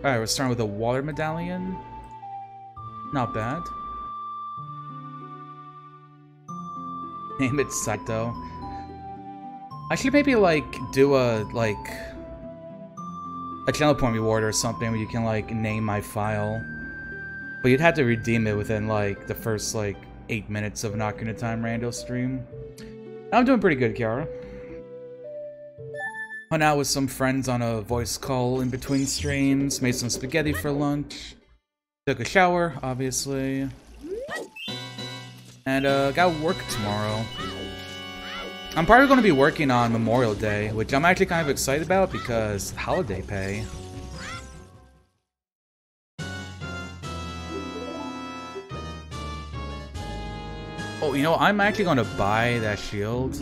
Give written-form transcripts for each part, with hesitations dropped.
Alright, we're starting with a water medallion. Not bad. Name it Saito. I should maybe like do a channel point reward or something where you can like name my file. But you'd have to redeem it within like the first like 8 minutes of an Ocarina of Time rando stream. I'm doing pretty good, Kiara. Hung out with some friends on a voice call in between streams, made some spaghetti for lunch, took a shower, obviously, and got work tomorrow. I'm probably going to be working on Memorial Day, which I'm actually kind of excited about because holiday pay. Oh, you know, I'm actually going to buy that shield.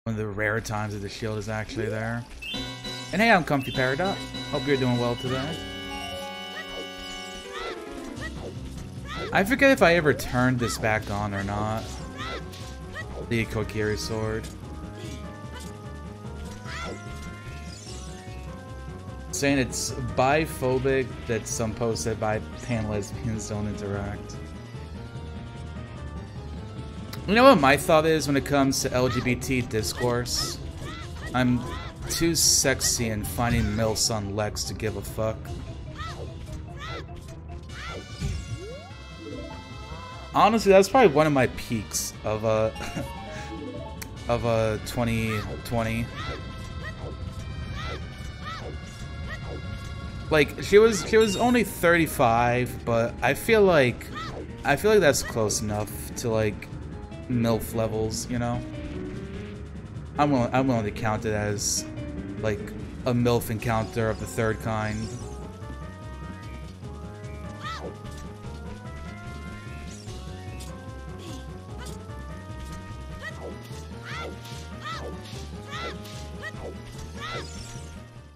One of the rare times that the shield is actually there. And hey, I'm Comfy Peridot. Hope you're doing well today. I forget if I ever turned this back on or not. The Kokiri sword. Saying it's biphobic that some posts that bi pan-lesbians don't interact. You know what my thought is when it comes to LGBT discourse? I'm too sexy and finding MILFs on Lex to give a fuck. Honestly, that's probably one of my peaks of of 2020. Like she was only 35, but I feel like that's close enough to like MILF levels, you know? I'm willing to count it as like a MILF encounter of the third kind.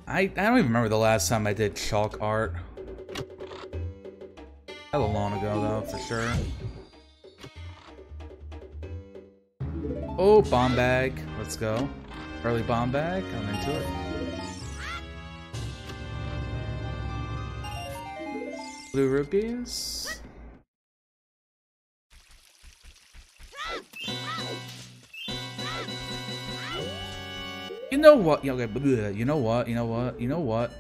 I don't even remember the last time I did chalk art. Hella long ago though, for sure. Oh, bomb bag. Let's go. Early bomb bag. I'm into it. Blue rupees. You know what? Okay, you know what? You know what? You know what?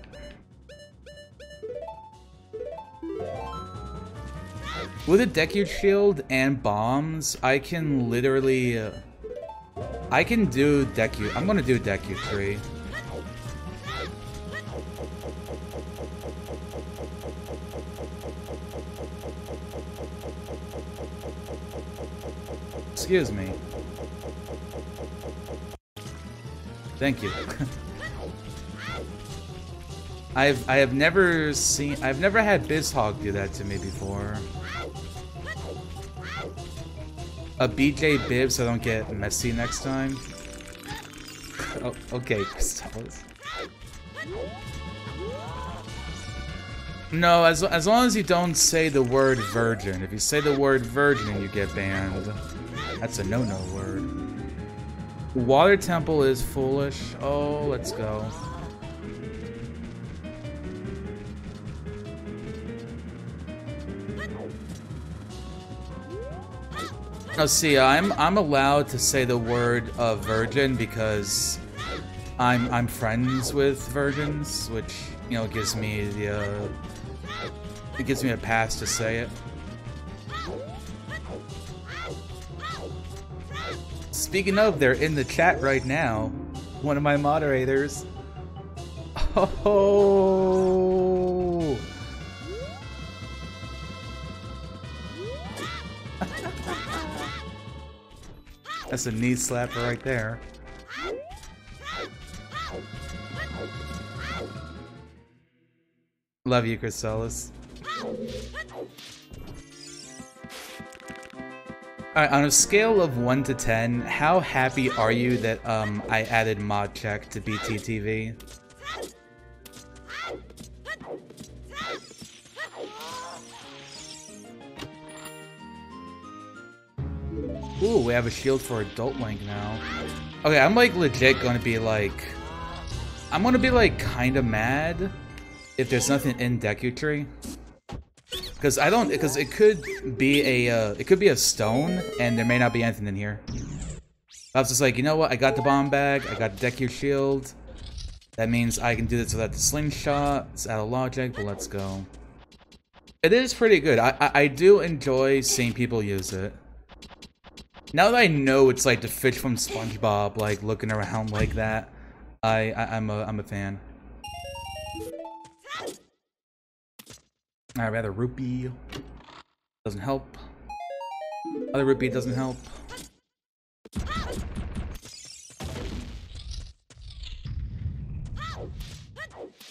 With a Deku shield and bombs, I can literally I can do Deku. I'm gonna do Deku 3. Excuse me. Thank you. I've never had BizHog do that to me before. A BJ bib so I don't get messy next time. Oh, okay, Crystallus. No, as long as you don't say the word virgin. If you say the word virgin, you get banned. That's a no-no word. Water Temple is foolish. Oh, let's go. No, see, I'm allowed to say the word virgin because I'm friends with virgins, which you know gives me the it gives me a pass to say it. Speaking of, they're in the chat right now. One of my moderators. Oh. That's a knee slapper right there. Love you, Crystallus. Alright, on a scale of 1 to 10, how happy are you that I added mod check to BTTV? Ooh, we have a shield for Adult Link now. Okay, I'm like legit gonna be like... I'm gonna be like kind of mad if there's nothing in Deku Tree, because it could be a stone and there may not be anything in here. I was just like, you know what? I got the bomb bag. I got the Deku shield. That means I can do this without the slingshot. It's out of logic, but let's go. It is pretty good. I do enjoy seeing people use it. Now that I know it's like the fish from SpongeBob, like looking around like that, I'm a fan. I'd rather rupee. Doesn't help. Other rupee doesn't help.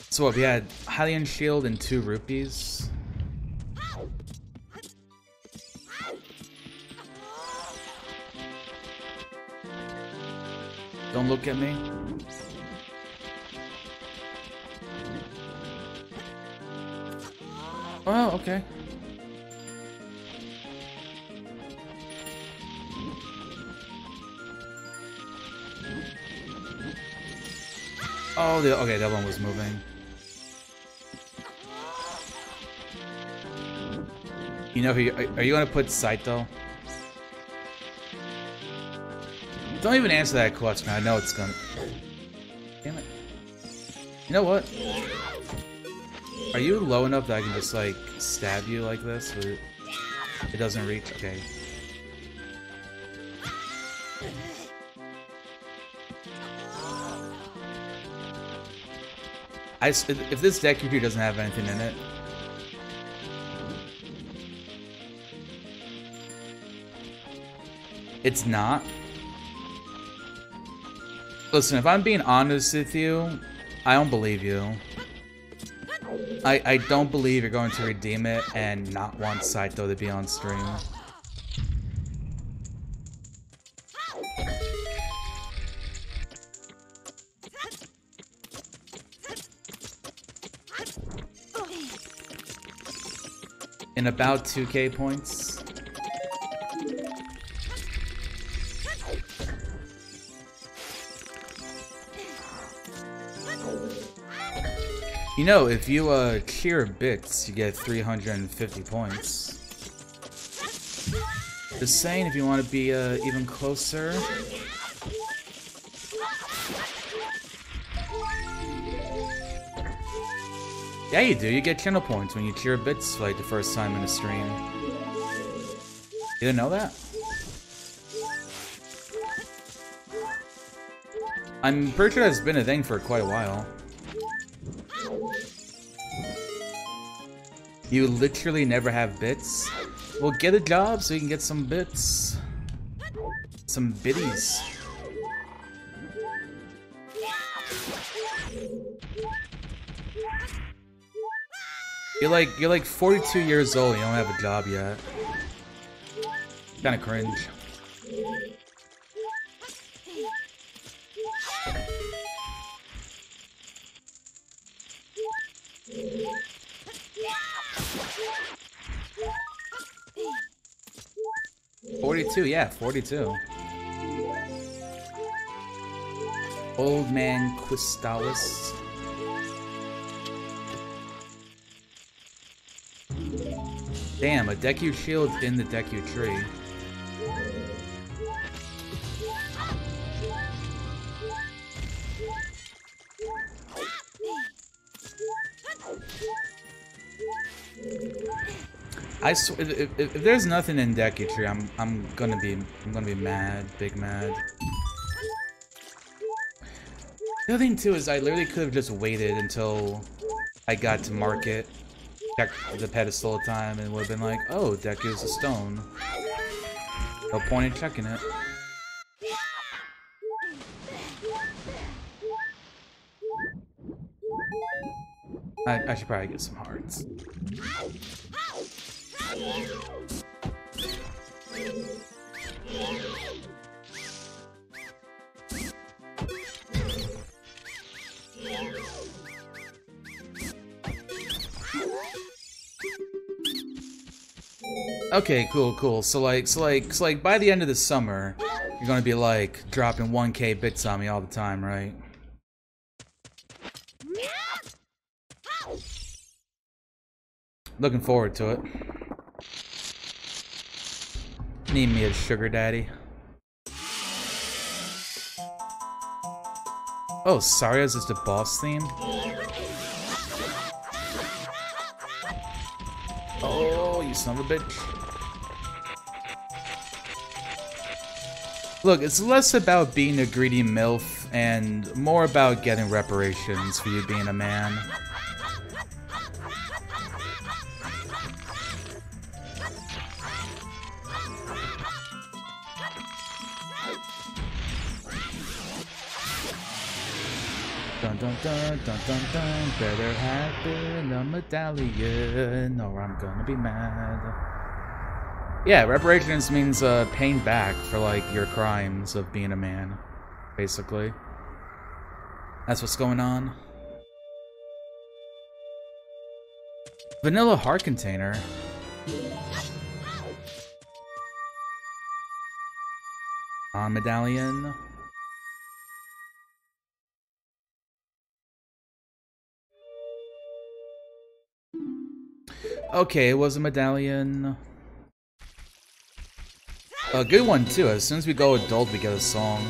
So what, we had Hylian shield and 2 rupees. Don't look at me. Oh, okay. Oh, okay, that one was moving. You know who are you gonna put Saito? Don't even answer that question. I know it's gonna. Damn it. You know what? Are you low enough that I can just like stab you like this? It doesn't reach. Okay. If this Deku Tree doesn't have anything in it. It's not. Listen, if I'm being honest with you, I don't believe you. I don't believe you're going to redeem it and not want Saito to be on stream. In about 2k points. You know, if you clear bits, you get 350 points. Just saying, if you want to be even closer. Yeah, you do. You get channel points when you clear bits like the first time in a stream. You didn't know that? I'm pretty sure that's been a thing for quite a while. You literally never have bits? Well, get a job so you can get some bits. Some biddies. You're like 42 years old and you don't have a job yet. Kinda cringe. Yeah, 42. Old man Quistalis. Damn, a Deku shield in the Deku tree. I swear, if there's nothing in Deku Tree, I'm gonna be mad, big mad. The other thing too is I literally could have just waited until I got to market, checked the pedestal at time, and would have been like, oh, Deku's a stone. No point in checking it. I should probably get some hearts. Okay, cool. So like by the end of the summer, you're gonna be like dropping 1k bits on me all the time, right? Looking forward to it. Need me a sugar daddy. Oh, sorry, is this the boss theme? Oh, you son of a bitch. Look, it's less about being a greedy MILF and more about getting reparations for you being a man. Dun dun dun dun dun dun, better have been a medallion or I'm gonna be mad. Yeah, reparations means paying back for, like, your crimes of being a man, basically. That's what's going on. Vanilla heart container. Medallion. Okay, it was a medallion. A good one too. As soon as we go adult, we get a song,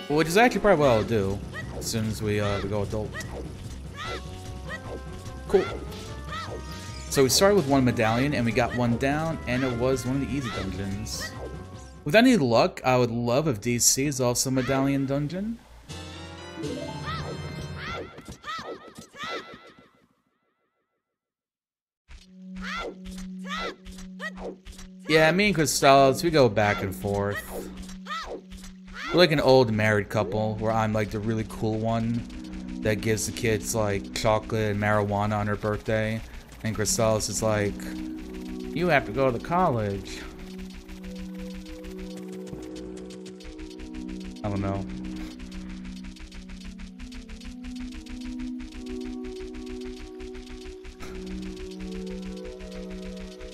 which is actually probably what I'll do as soon as we go adult. Cool. So we started with one medallion and we got one down, and it was one of the easy dungeons. With any luck, I would love if DC is also a medallion dungeon. Yeah, me and Crystals, we go back and forth. We're like an old married couple, where I'm like the really cool one that gives the kids like chocolate and marijuana on her birthday, and Crystals is like, you have to go to college. I don't know.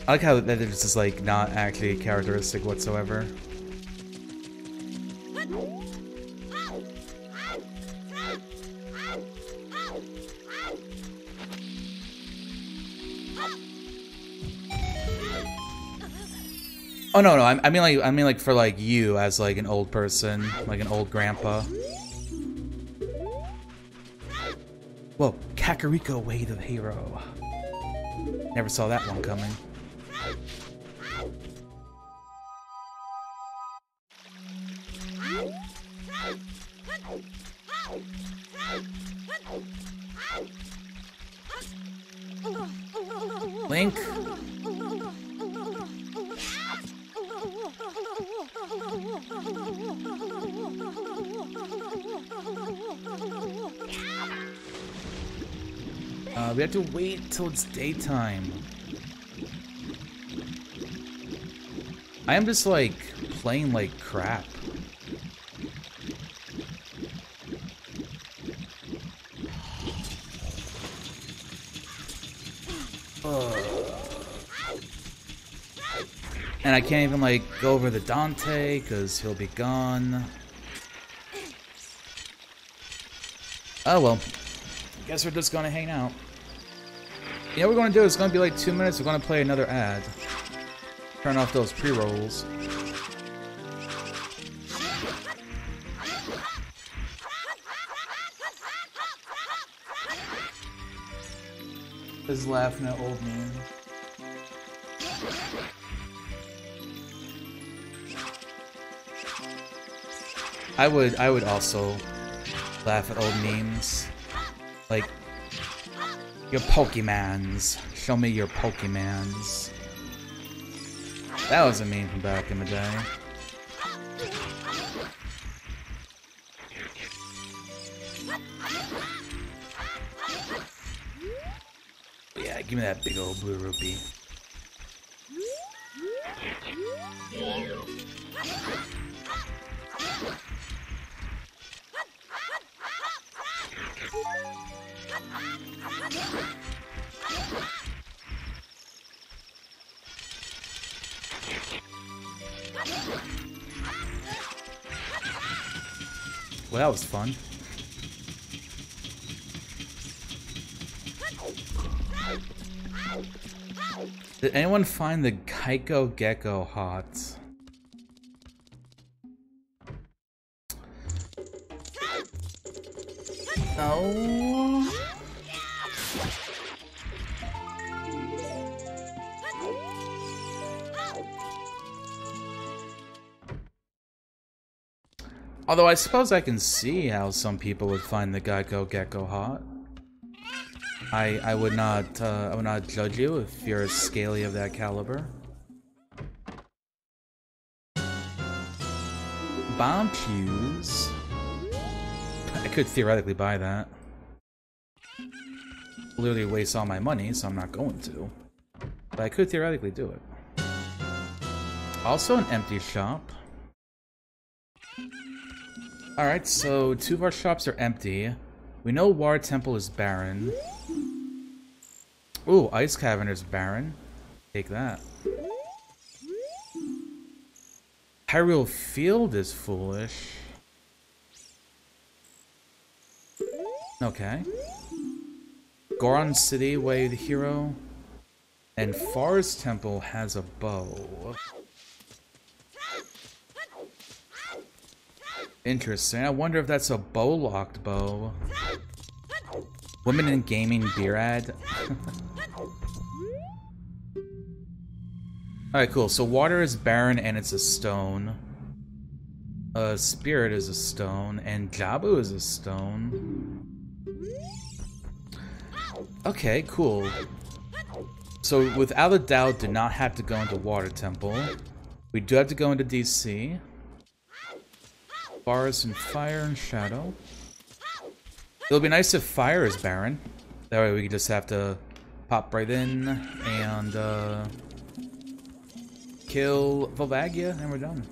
I like how that is just like not actually a characteristic whatsoever. Oh no, I mean like for like you as like an old person, like an old grandpa. Whoa, Kakariko Way to the Hero. Never saw that one coming. Link. We have to wait till it's daytime. I am just like playing like crap. And I can't even like go over the Dante because he'll be gone. Oh well. Guess we're just gonna hang out. You know what we're gonna do? It's gonna be like 2 minutes. We're gonna play another ad. Turn off those pre-rolls. Is laughing at old meme. I would also laugh at old memes. Like, your Pokemons. Show me your Pokemons. That was a meme from back in the day. Yeah, give me that big old blue rupee. Well, that was fun. Did anyone find the Geico Gecko hot? No. Although I suppose I can see how some people would find the Geico Gecko hot. I would not judge you if you're a scaly of that caliber. Bomb fuse. I could theoretically buy that. Literally waste all my money, so I'm not going to. But I could theoretically do it. Also an empty shop. Alright, so 2 of our shops are empty. We know War Temple is barren. Ooh, Ice Cavern is barren. Take that. Hyrule Field is foolish. Okay. Goron City, Way the Hero. And Forest Temple has a bow. Interesting. I wonder if that's a bow-locked bow. Women in Gaming beer ad. Alright, cool. So water is barren and it's a stone. Spirit is a stone. And Jabu is a stone. Okay, cool. So without a doubt, do not have to go into Water Temple. We do have to go into DC. Forest and Fire and Shadow. It'll be nice if Fire is barren. That way we can just have to pop right in and kill Volvagia and we're done.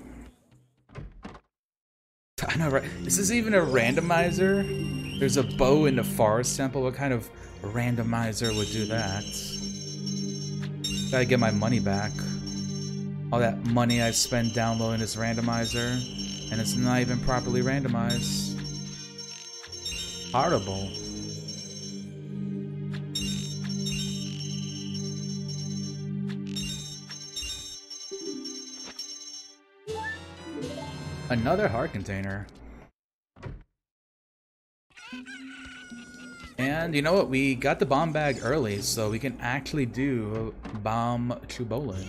I know, right? Is this even a randomizer? There's a bow in the Forest Temple. What kind of randomizer would do that? Gotta get my money back. All that money I spent downloading this randomizer, and it's not even properly randomized. Horrible. Another heart container. And you know what? We got the bomb bag early, so we can actually do bomb Chubolin.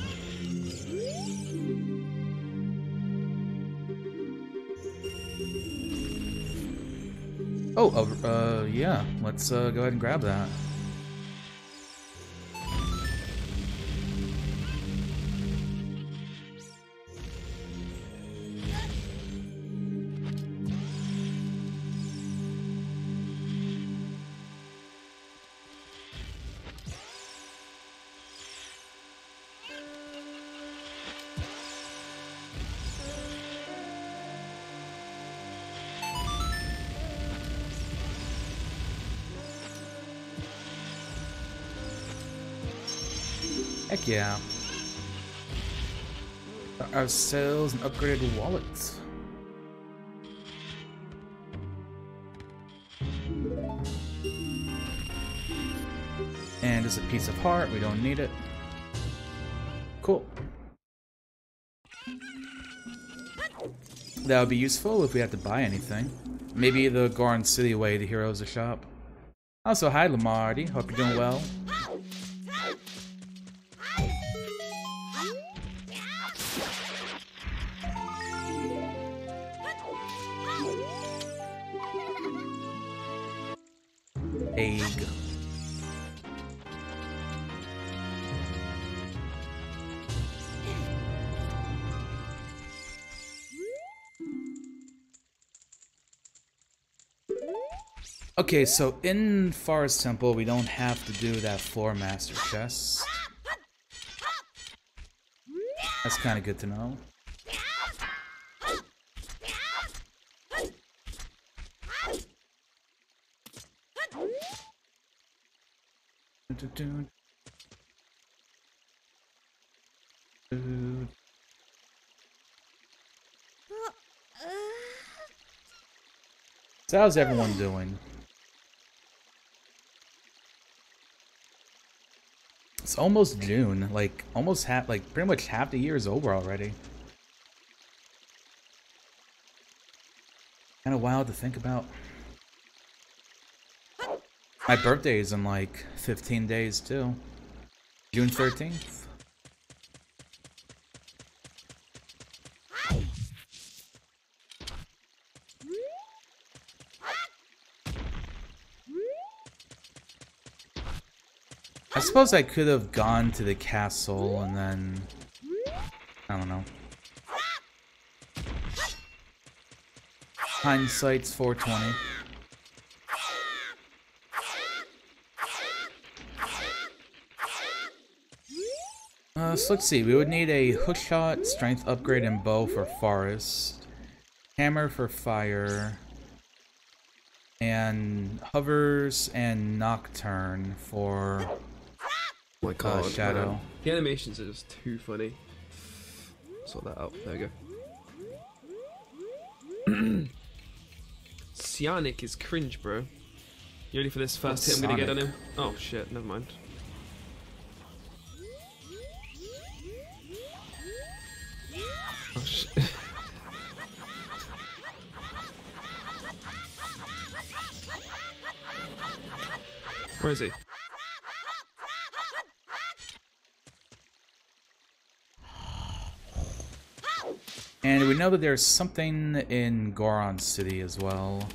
Oh, yeah. Let's go ahead and grab that. Heck yeah. Got ourselves an upgraded wallet. And it's a piece of heart, we don't need it. Cool. That would be useful if we had to buy anything. Maybe the Goron City way, the heroes a shop. Also, hi Lamarty, hope you're doing well. Egg. Okay, so in Forest Temple, we don't have to do that 4 master chest. That's kind of good to know. So how's everyone doing? It's almost June. Like almost half, like pretty much half the year is over already. Kind of wild to think about. My birthday is in like 15 days too. June 13th. I suppose I could have gone to the castle and then... I don't know. Hindsight's 420. So let's see. We would need a hookshot, strength upgrade, and bow for forest. Hammer for fire. And hovers and nocturne for... Oh my god, shadow. Man. The animations are just too funny. Sort that out. There we go. Cyanic is cringe, bro. You ready for this first hit I'm gonna get on him? Oh shit, never mind. Oh shit. Where is he? And we know that there's something in Goron City as well.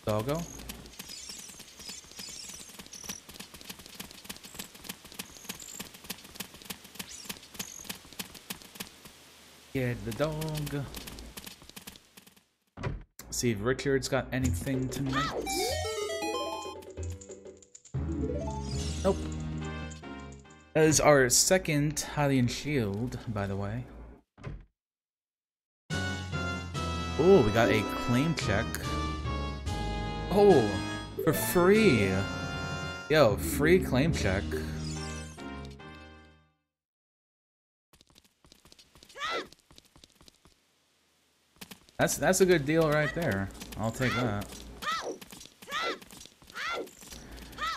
Doggo? Get the dog. See if Richard's got anything tonight. Nope. That is our second Hylian shield, by the way. Oh, we got a claim check. Oh, for free. Yo, free claim check. That's a good deal right there. I'll take that.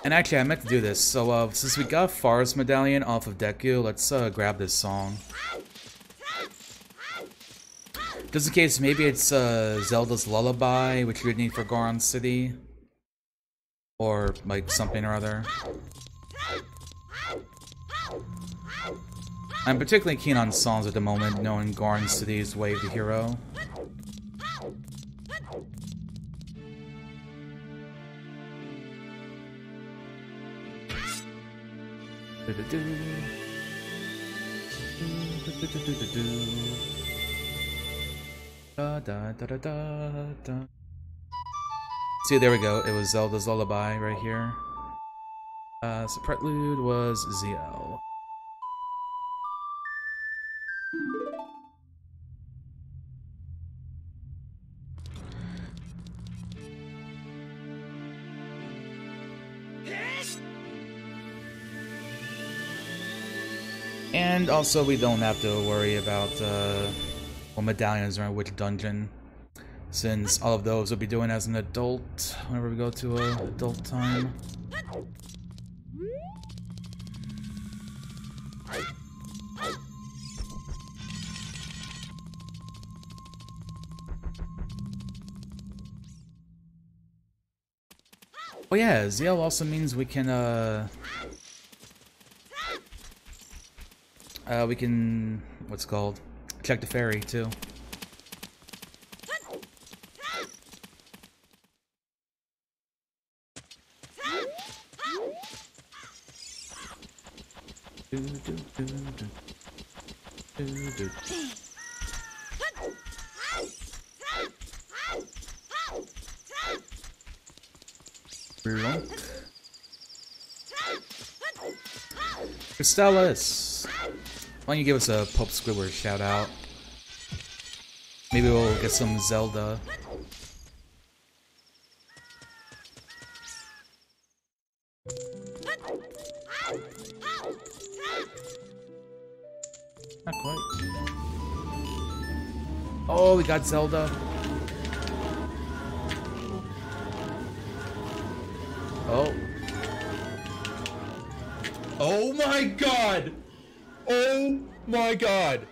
And actually, I meant to do this. So, since we got Forest Medallion off of Deku, let's grab this song. Just in case, maybe it's Zelda's Lullaby, which we'd need for Goron City. Or, like, something or other. I'm particularly keen on songs at the moment, knowing Goron City's Wave the Hero. See, there we go. It was Zelda's Lullaby right here. So Prelude was ZL. And also, we don't have to worry about what medallions are in which dungeon, since all of those we'll be doing as an adult whenever we go to adult time. Oh yeah, ZL also means we can what's it called? Check the ferry too. Crystallis, why don't you give us a Pope Squidward shout out? Maybe we'll get some Zelda. Not quite. Oh, we got Zelda. Oh. Oh my god! Oh my god!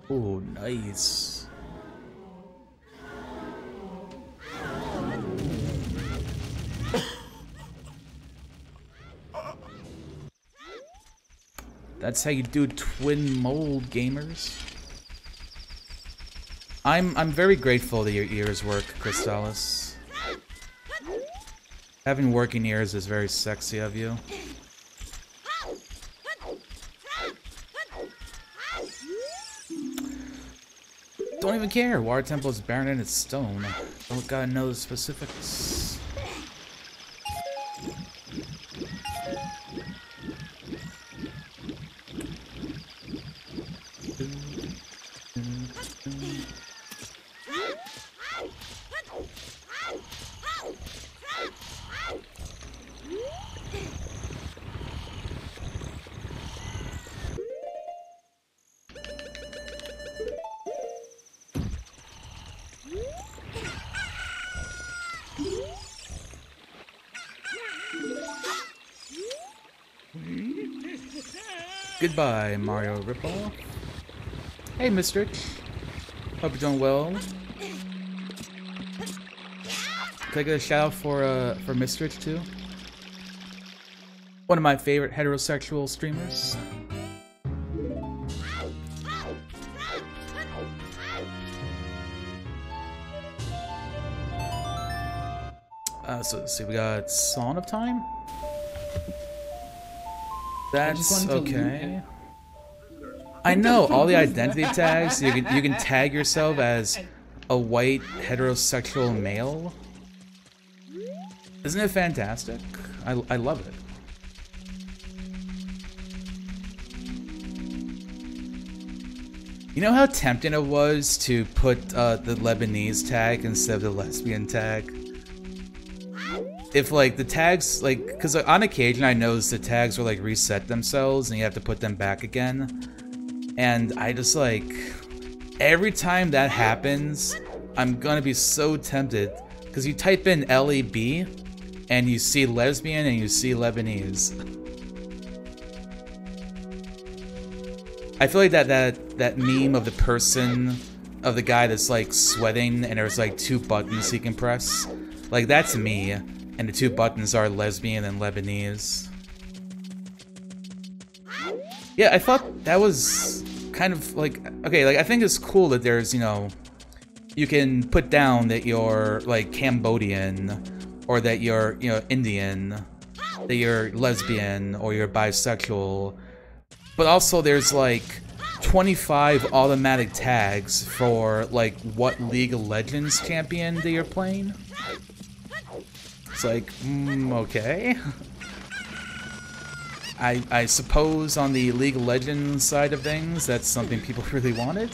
Oh, nice. That's how you do twin mold, gamers. I'm very grateful that your ears work, Crystallis. Having working ears is very sexy of you. Don't even care. Water Temple is barren and it's stone. Don't gotta know the specifics. Goodbye, Mario Ripple. Hey, Mistrich. Hope you're doing well. Can I get a shout out for Mistrich too? One of my favorite heterosexual streamers. So let's see, we got Song of Time. That's okay. I know all the identity tags. You can tag yourself as a white heterosexual male. Isn't it fantastic? I love it. You know how tempting it was to put the Lebanese tag instead of the lesbian tag? If like the tags, like, because on occasion I noticed the tags will like reset themselves and you have to put them back again, and I just like, every time that happens I'm gonna be so tempted, because you type in LEB and you see lesbian and you see Lebanese. I feel like that meme of the person, of the guy that's like sweating and there's like 2 buttons he can press, like that's me. And the 2 buttons are lesbian and Lebanese. Yeah, I thought that was kind of like, okay, like I think it's cool that there's, you know, you can put down that you're like Cambodian, or that you're, you know, Indian, that you're lesbian, or you're bisexual. But also there's like 25 automatic tags for like what League of Legends champion that you're playing. It's like, okay. I suppose on the League of Legends side of things, that's something people really wanted.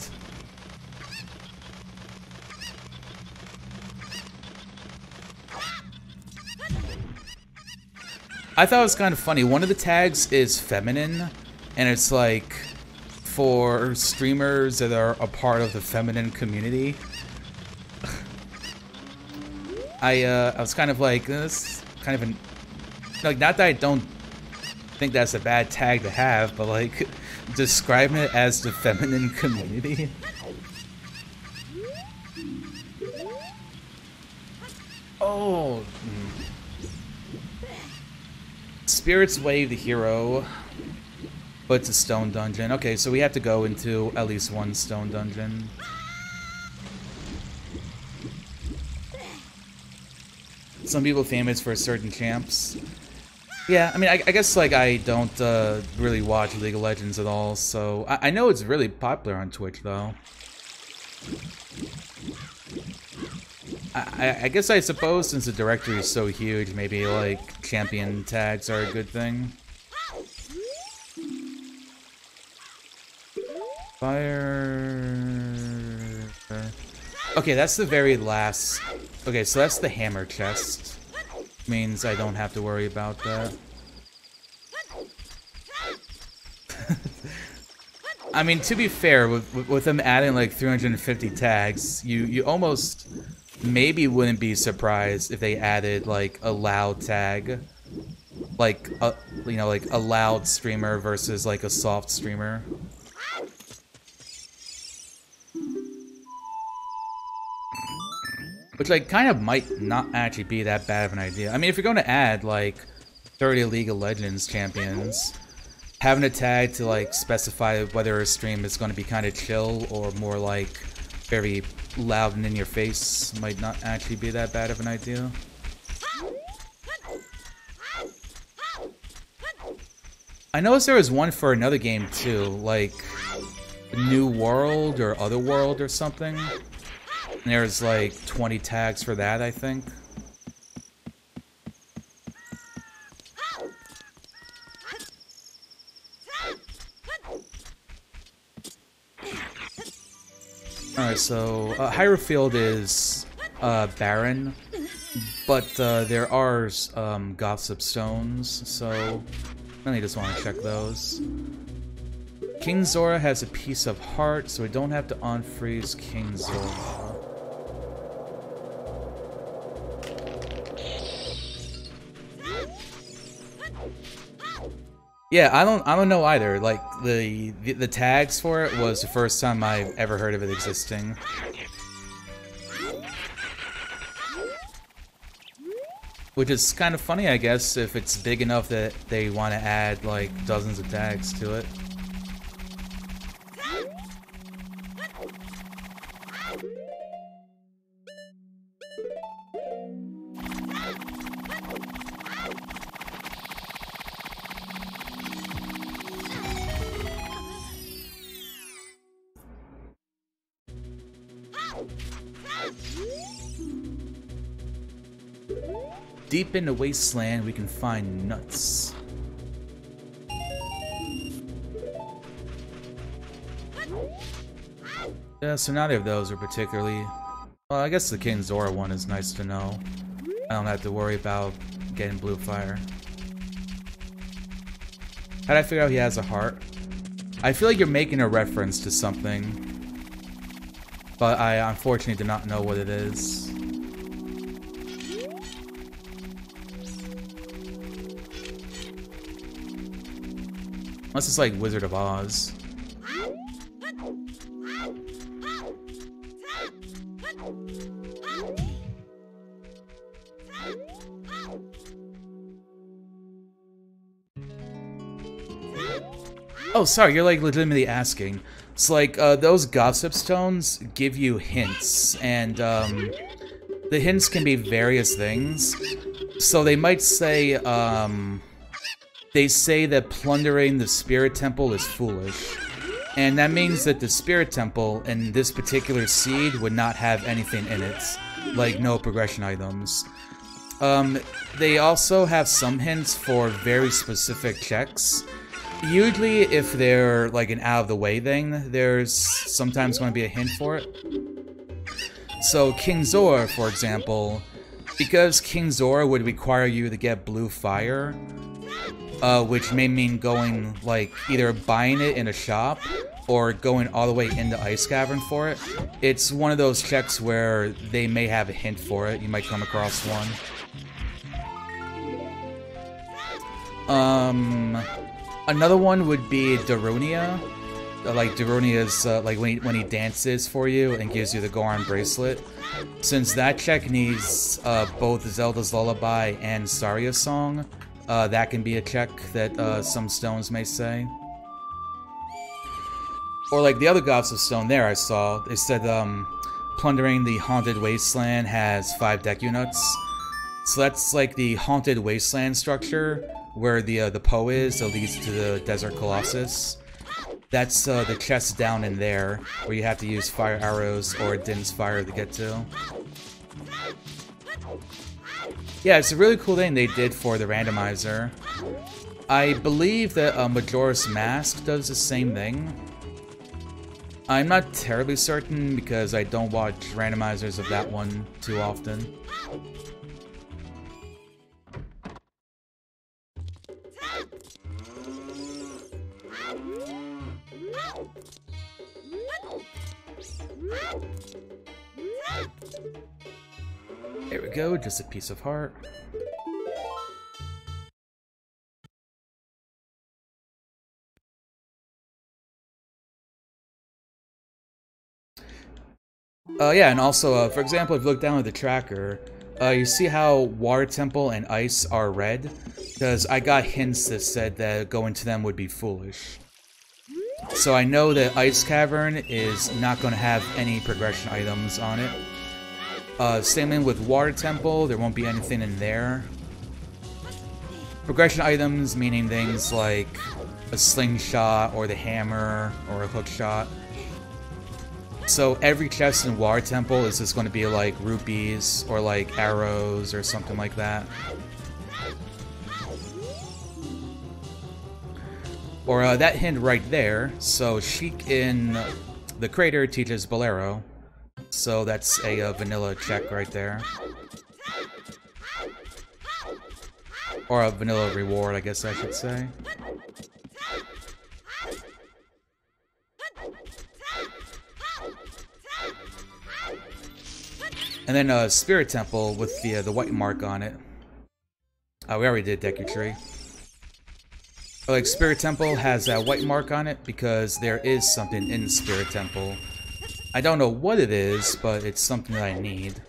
I thought it was kind of funny. One of the tags is feminine, and it's like for streamers that are a part of the feminine community. I was kind of like, this kind of an, like, not that I don't think that's a bad tag to have, but like describing it as the feminine community. Oh, Spirit's Wave, the hero, but it's a stone dungeon. Okay, so we have to go into at least one stone dungeon. Some people famous for certain champs. Yeah, I mean, I guess like I don't really watch League of Legends at all, so I know it's really popular on Twitch though. I guess I suppose since the directory is so huge, maybe like champion tags are a good thing. Fire. Okay, that's the very last. Okay, so that's the hammer chest. Means I don't have to worry about that. I mean, to be fair, with them adding like 350 tags, you almost maybe wouldn't be surprised if they added like a loud tag, like you know, like a loud streamer versus like a soft streamer. Which like kind of might not actually be that bad of an idea. I mean, if you're going to add like 30 League of Legends champions, having a tag to like specify whether a stream is going to be kind of chill or more like very loud and in your face might not actually be that bad of an idea. I noticed there was one for another game too, like New World or Otherworld or something. And there's like 20 tags for that, I think. Alright, so Hyrule Field is barren, but there are gossip stones, so I really just want to check those. King Zora has a piece of heart, so we don't have to unfreeze King Zora. Yeah, I don't know either. Like the tags for it was the first time I've ever heard of it existing. Which is kind of funny, I guess, if it's big enough that they want to add like dozens of tags to it. Deep in the wasteland, we can find nuts. Yeah, so neither of those are particularly... Well, I guess the King Zora one is nice to know. I don't have to worry about getting blue fire. How'd I figure out he has a heart? I feel like you're making a reference to something, but I unfortunately do not know what it is. Unless it's like Wizard of Oz. Oh, sorry, you're like legitimately asking. It's like, those gossip stones give you hints, and, the hints can be various things. So they might say, they say that plundering the Spirit Temple is foolish. And that means that the Spirit Temple and this particular seed would not have anything in it. Like, no progression items. They also have some hints for very specific checks. Usually, if they're like an out-of-the-way thing, there's sometimes going to be a hint for it. So, King Zora, for example, because King Zora would require you to get blue fire, which may mean going, like, either buying it in a shop or going all the way into Ice Cavern for it. It's one of those checks where they may have a hint for it. You might come across one. Another one would be Darunia. Like, Darunia's, like, when he dances for you and gives you the Goron bracelet. Since that check needs, both Zelda's Lullaby and Saria's Song, that can be a check that, some stones may say. Or, like, the other Gods Stone there I saw, they said, plundering the Haunted Wasteland has 5 Deku Nuts. So that's, like, the Haunted Wasteland structure, where the Poe is, that leads to the Desert Colossus. That's, the chest down in there, where you have to use fire arrows or Din's fire to get to. Yeah, it's a really cool thing they did for the randomizer. I believe that Majora's Mask does the same thing. I'm not terribly certain because I don't watch randomizers of that one too often. There we go, just a piece of heart. Yeah, and also, for example, if you look down at the tracker, you see how Water Temple and Ice are red? Because I got hints that said that going to them would be foolish. So I know that Ice Cavern is not going to have any progression items on it. Same thing with Water Temple, there won't be anything in there. Progression items meaning things like a slingshot, or the hammer, or a hook shot. So every chest in Water Temple is just going to be like rupees, or like arrows, or something like that. Or that hint right there, so Sheik in the crater teaches Bolero. So that's a vanilla check right there. Or a vanilla reward, I guess I should say. And then Spirit Temple with the white mark on it. We already did Deku Tree. Like, Spirit Temple has that white mark on it because there is something in Spirit Temple. I don't know what it is, but it's something that I need.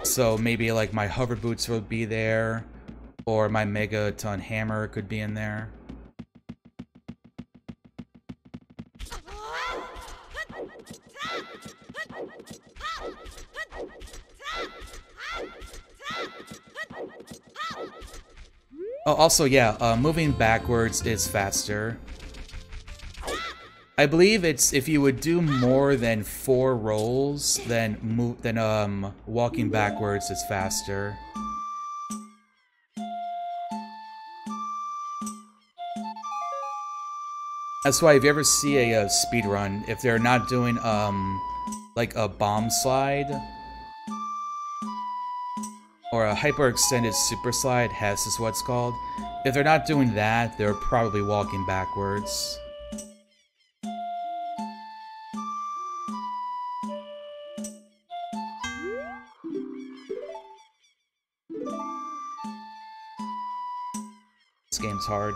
So maybe like my hover boots would be there, or my Megaton hammer could be in there. Oh, also, yeah, moving backwards is faster. I believe it's if you would do more than 4 rolls, then walking backwards is faster. That's why if you ever see a speedrun, if they're not doing like a bomb slide or a hyper-extended super slide, Hess is what it's called. If they're not doing that, they're probably walking backwards. This game's hard.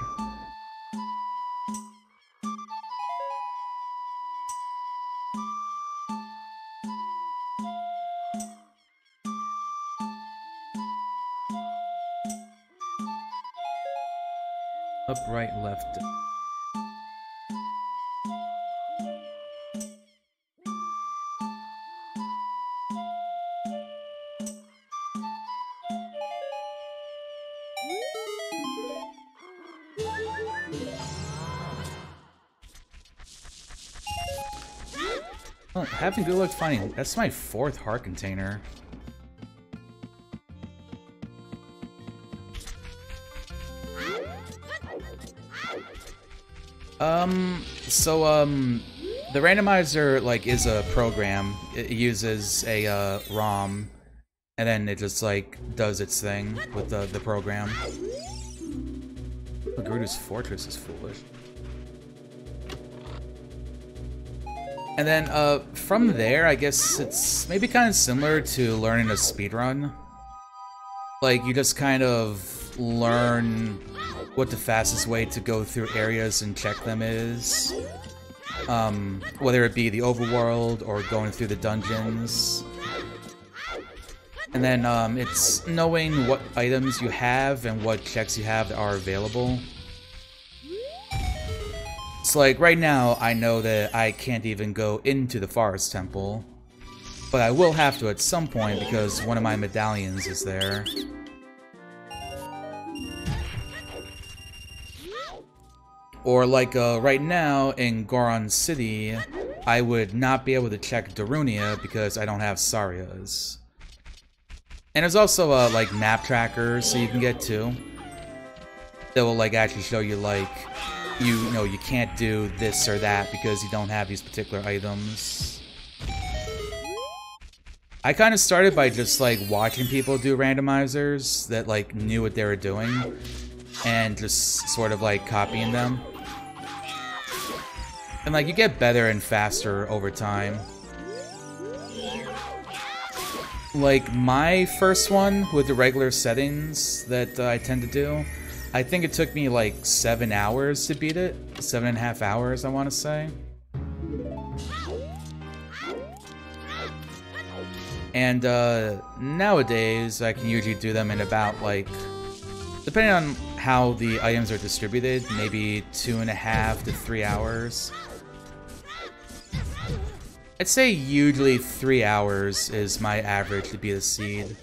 Up, right, left. Oh, having good luck finding. That's my 4th heart container. The randomizer, like, is a program. It uses a, ROM, and then it just, like, does its thing with the program. Oh, Gerudo's Fortress is foolish. And then, from there, I guess it's maybe kind of similar to learning a speedrun. Like, you just kind of learn what the fastest way to go through areas and check them is. Whether it be the overworld or going through the dungeons. And then it's knowing what items you have and what checks you have that are available. So like right now I know that I can't even go into the Forest Temple. But I will have to at some point because one of my medallions is there. Or like right now in Goron City, I would not be able to check Darunia because I don't have Saria's. And there's also like map trackers so you can get to. That will like actually show you like, you know, you can't do this or that because you don't have these particular items. I kind of started by just like watching people do randomizers that like knew what they were doing and just sort of like copying them. And like you get better and faster over time. Like, my first one with the regular settings that I tend to do, I think it took me like 7 hours to beat it. 7.5 hours, I want to say. And nowadays, I can usually do them in about, like, depending on how the items are distributed, maybe 2.5 to 3 hours. I'd say usually 3 hours is my average to beat a seed.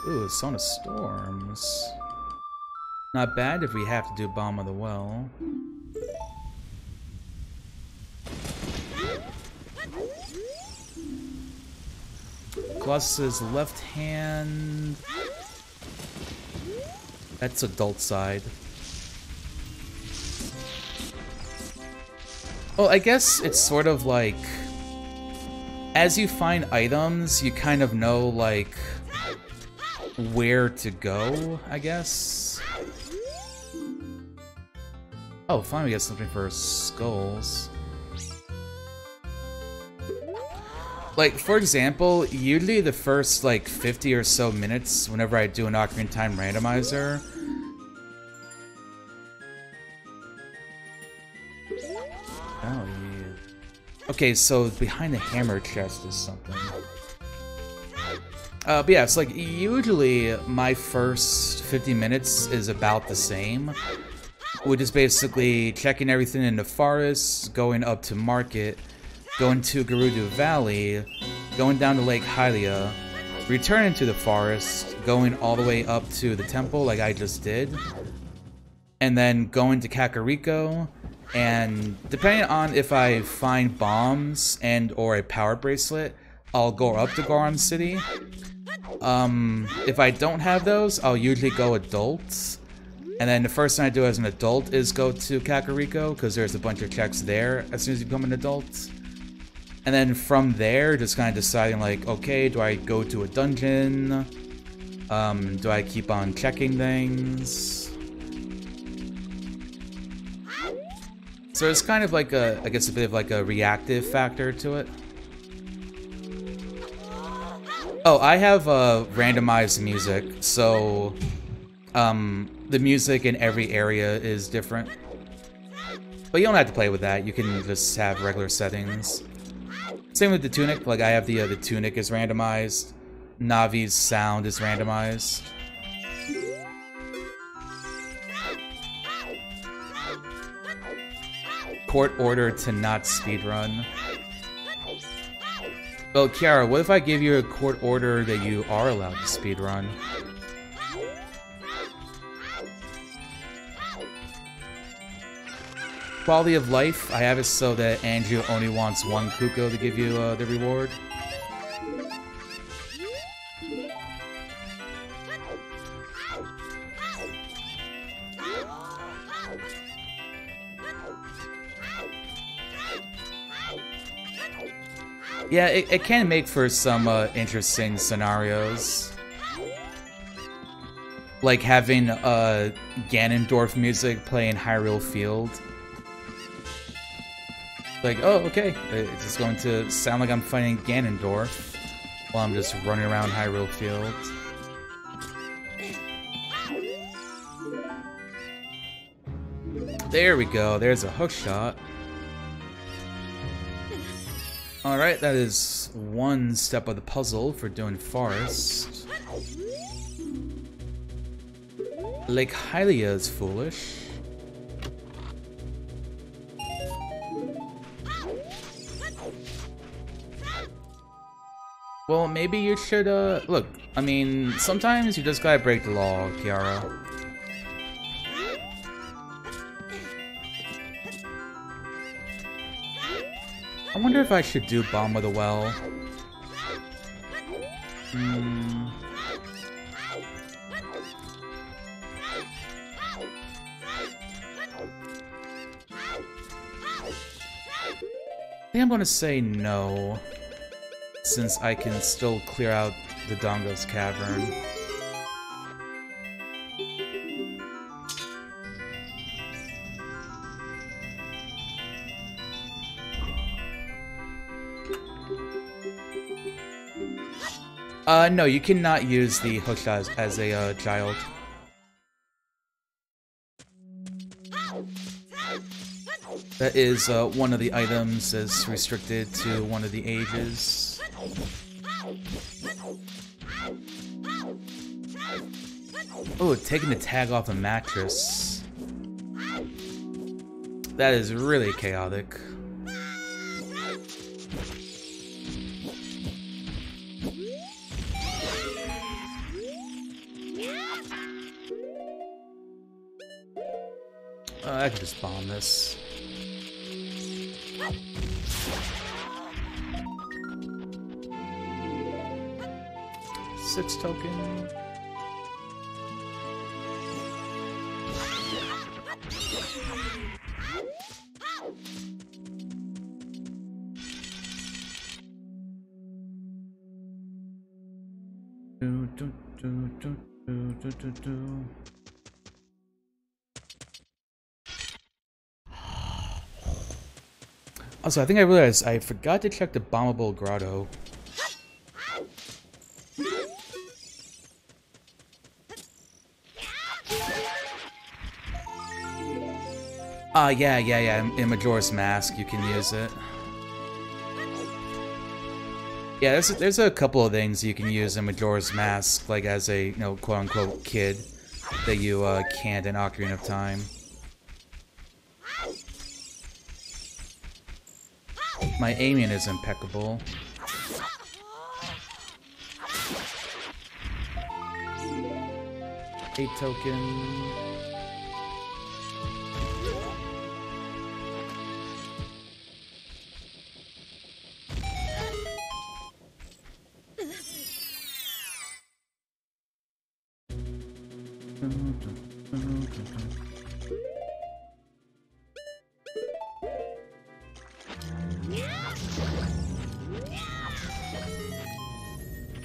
Ooh, Son of Storms. Not bad if we have to do Bomb of the Well. Colossus's left hand. That's adult side. Well, I guess it's sort of like, as you find items, you kind of know, like, where to go, I guess. Oh, finally we get something for skulls. Like, for example, usually the first, like, 50 or so minutes, whenever I do an Ocarina of Time randomizer, oh, yeah. Okay, so behind the hammer chest is something. But yeah, it's like, usually my first 50 minutes is about the same. Which is basically checking everything in the forest, going up to Market, going to Gerudo Valley, going down to Lake Hylia, returning to the forest, going all the way up to the temple like I just did, and then going to Kakariko, and depending on if I find bombs and or a power bracelet, I'll go up to Goron City. If I don't have those, I'll usually go adult. And then the first thing I do as an adult is go to Kakariko, because there's a bunch of checks there as soon as you become an adult. And then from there, just kind of deciding like, okay, do I go to a dungeon? Do I keep on checking things? So it's kind of like a, I guess a bit of like a reactive factor to it. Oh, I have randomized music, so the music in every area is different. But you don't have to play with that, you can just have regular settings. Same with the tunic, like I have the tunic is randomized, Navi's sound is randomized. Court order to not speedrun. Well, Kiara, what if I give you a court order that you are allowed to speedrun? Quality of life, I have it so that Andrew only wants one Kuko to give you the reward. Yeah, it can make for some interesting scenarios. Like having Ganondorf music playing Hyrule Field. Like, oh, okay, it's just going to sound like I'm fighting Ganondorf while I'm just running around Hyrule Field. There we go, there's a hook shot. Alright, that is one step of the puzzle for doing Forest. Lake Hylia is foolish. Well, maybe you should, look, I mean, sometimes you just gotta break the law, Kiara. I wonder if I should do Bomb of the Well. think I'm gonna say no, since I can still clear out the Dongo's Cavern. No, you cannot use the hookshot as a child. That is one of the items is restricted to one of the ages. Oh, taking the tag off a mattress. That is really chaotic. I could just bomb this. Six token. Also, I think I realized I forgot to check the bombable grotto. Yeah. In Majora's Mask, you can use it. Yeah, there's a couple of things you can use in Majora's Mask, like as a, you know, quote-unquote kid, that you can't in Ocarina of Time. My aiming is impeccable. Eight token.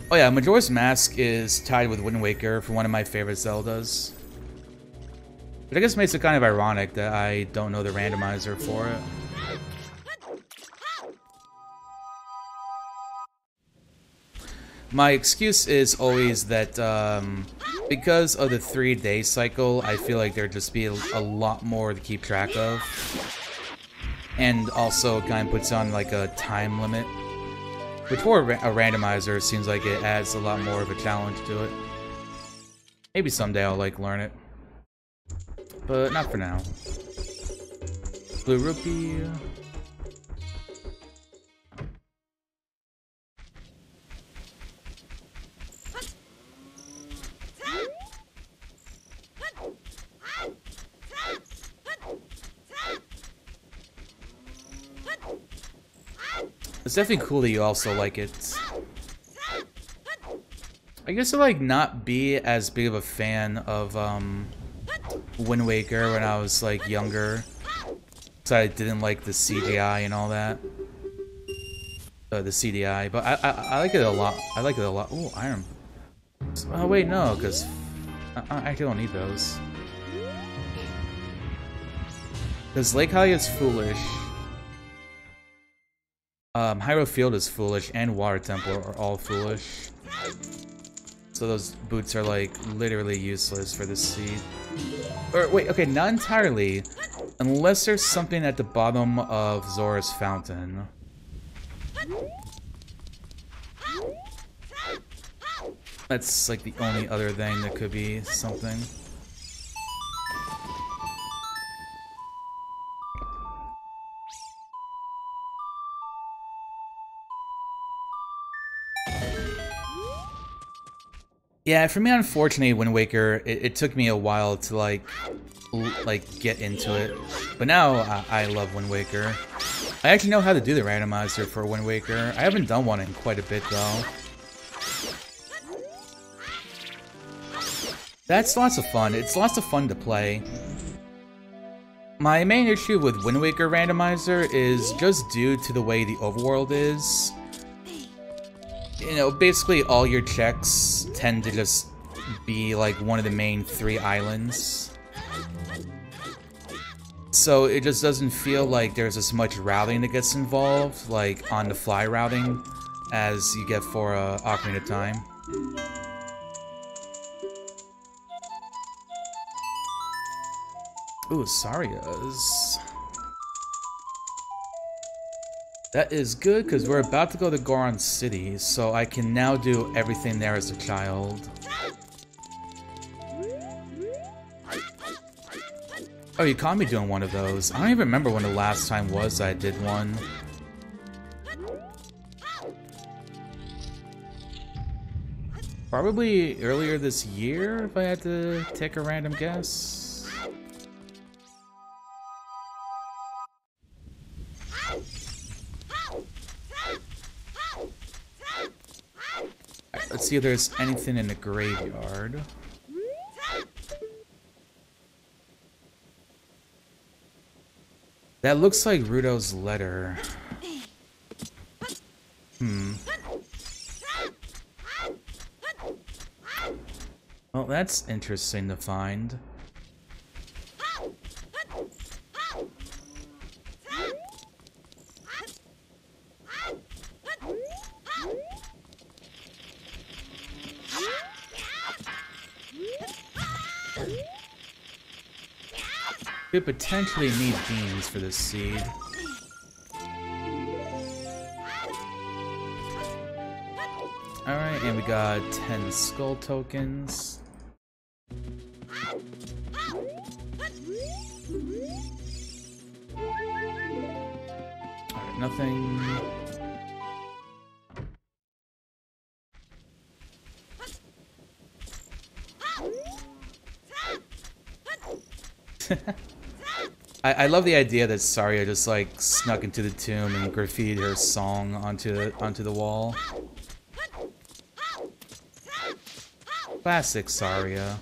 Oh yeah, Majora's Mask is tied with Wind Waker for one of my favorite Zeldas. But I guess it makes it kind of ironic that I don't know the randomizer for it. My excuse is always that because of the 3-day cycle, I feel like there'd just be a lot more to keep track of. And also kind of puts on like a time limit. Which for a randomizer seems like it adds a lot more of a challenge to it. Maybe someday I'll like learn it. But not for now. Blue Rupee. It's definitely cool that you also like it. I guess to like not be as big of a fan of Wind Waker when I was like younger, so I didn't like the CGI and all that. The CDI, but I like it a lot. I like it a lot. Oh, iron. Oh wait, no, because I actually don't need those. Because Lake Hylia is foolish. Hyrule Field is foolish, and Water Temple are all foolish. So those boots are like literally useless for this seed. Or wait, okay, not entirely. Unless there's something at the bottom of Zora's Fountain. That's like the only other thing that could be something. Yeah, for me, unfortunately, Wind Waker, it took me a while to like get into it. But now I love Wind Waker. I actually know how to do the randomizer for Wind Waker. I haven't done one in quite a bit though. That's lots of fun. It's lots of fun to play. My main issue with Wind Waker Randomizer is just due to the way the overworld is. You know, basically all your checks tend to just be like one of the main 3 islands. So it just doesn't feel like there's as much routing that gets involved, like on-the-fly routing, as you get for Ocarina of Time. Ooh, Saria's. That is good, because we're about to go to Goron City, so I can now do everything there as a child. Oh, you caught me doing one of those. I don't even remember when the last time was I did one. Probably earlier this year, if I had to take a random guess. Alright, let's see if there's anything in the graveyard. That looks like Rudo's letter. Well, that's interesting to find. Could potentially need beans for this seed. Alright, and we got 10 skull tokens. Alright, nothing. I love the idea that Saria just like snuck into the tomb and graffitied her song onto the wall. Classic Saria.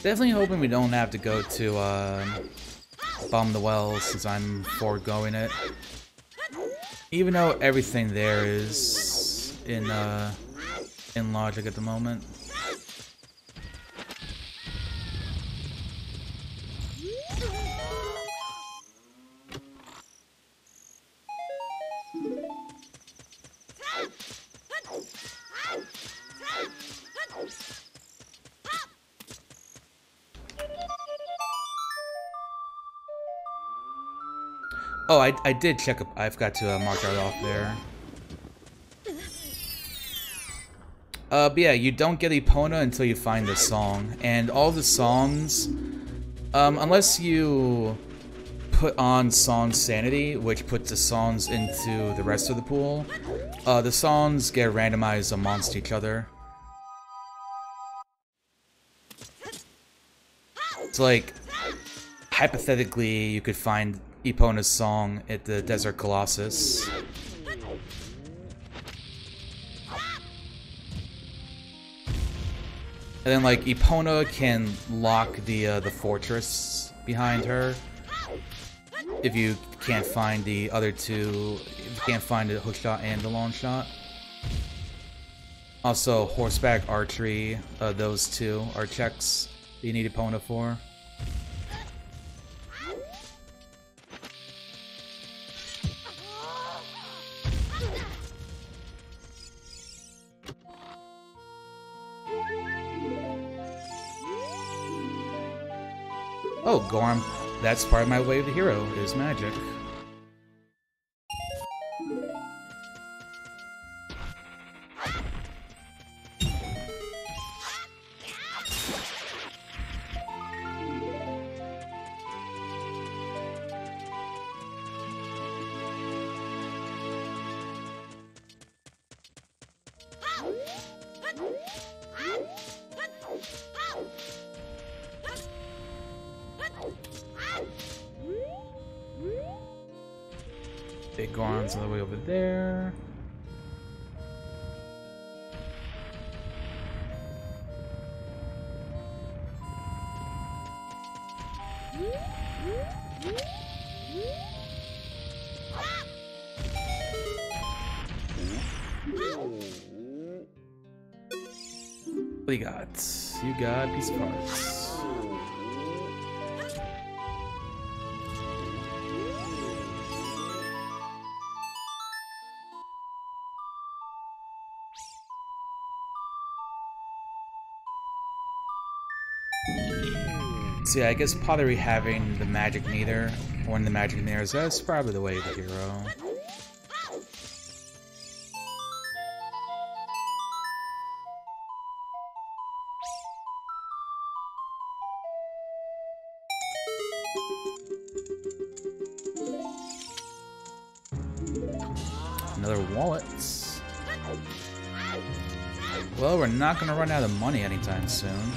Definitely hoping we don't have to go to Bomb the Well since I'm foregoing it. Even though everything there is in logic at the moment. Oh, I did check up. I've got to mark that off there. But yeah, you don't get Epona until you find the song. And all the songs, unless you put on Song Sanity, which puts the songs into the rest of the pool, the songs get randomized amongst each other. It's like, hypothetically, you could find Epona's song at the Desert Colossus. And then, like, Epona can lock the fortress behind her if you can't find the other two, if you can't find the hook shot and the long shot. Also, horseback archery, those two are checks that you need Epona for. Oh, Gorm, that's part of my way of the hero, is magic. Big Goron's all the way over there. What do you got? You got piece of parts. So yeah, I guess pottery having the magic meter, one of the magic meters, that's probably the way of the hero. Another wallet. Well, we're not gonna run out of money anytime soon.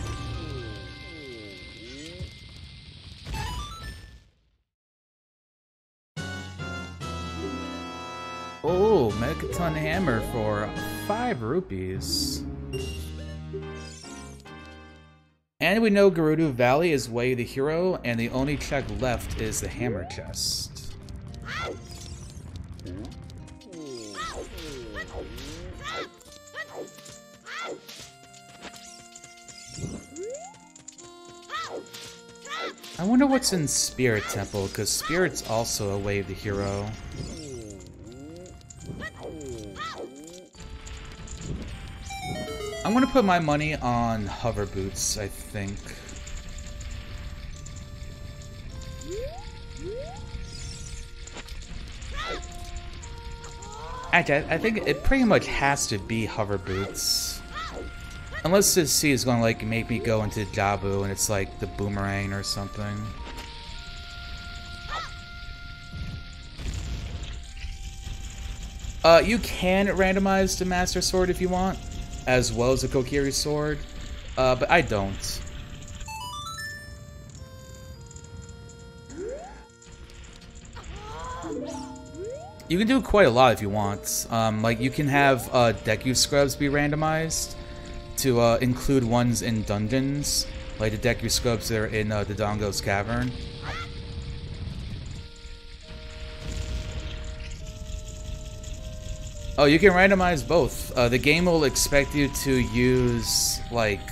Oh, Megaton Hammer for 5 rupees. And we know Gerudo Valley is Way of the Hero, and the only check left is the Hammer Chest. I wonder what's in Spirit Temple, because Spirit's also a Way of the Hero. I'm gonna put my money on hover boots, I think. Actually, I think it pretty much has to be hover boots. Unless this sea is gonna like make me go into Jabu and it's like the boomerang or something. You can randomize the Master Sword if you want, as well as the Kokiri Sword, but I don't. You can do quite a lot if you want. Like, you can have Deku Scrubs be randomized to include ones in dungeons, like the Deku Scrubs that are in the Dodongo's Cavern. Oh, you can randomize both. The game will expect you to use, like,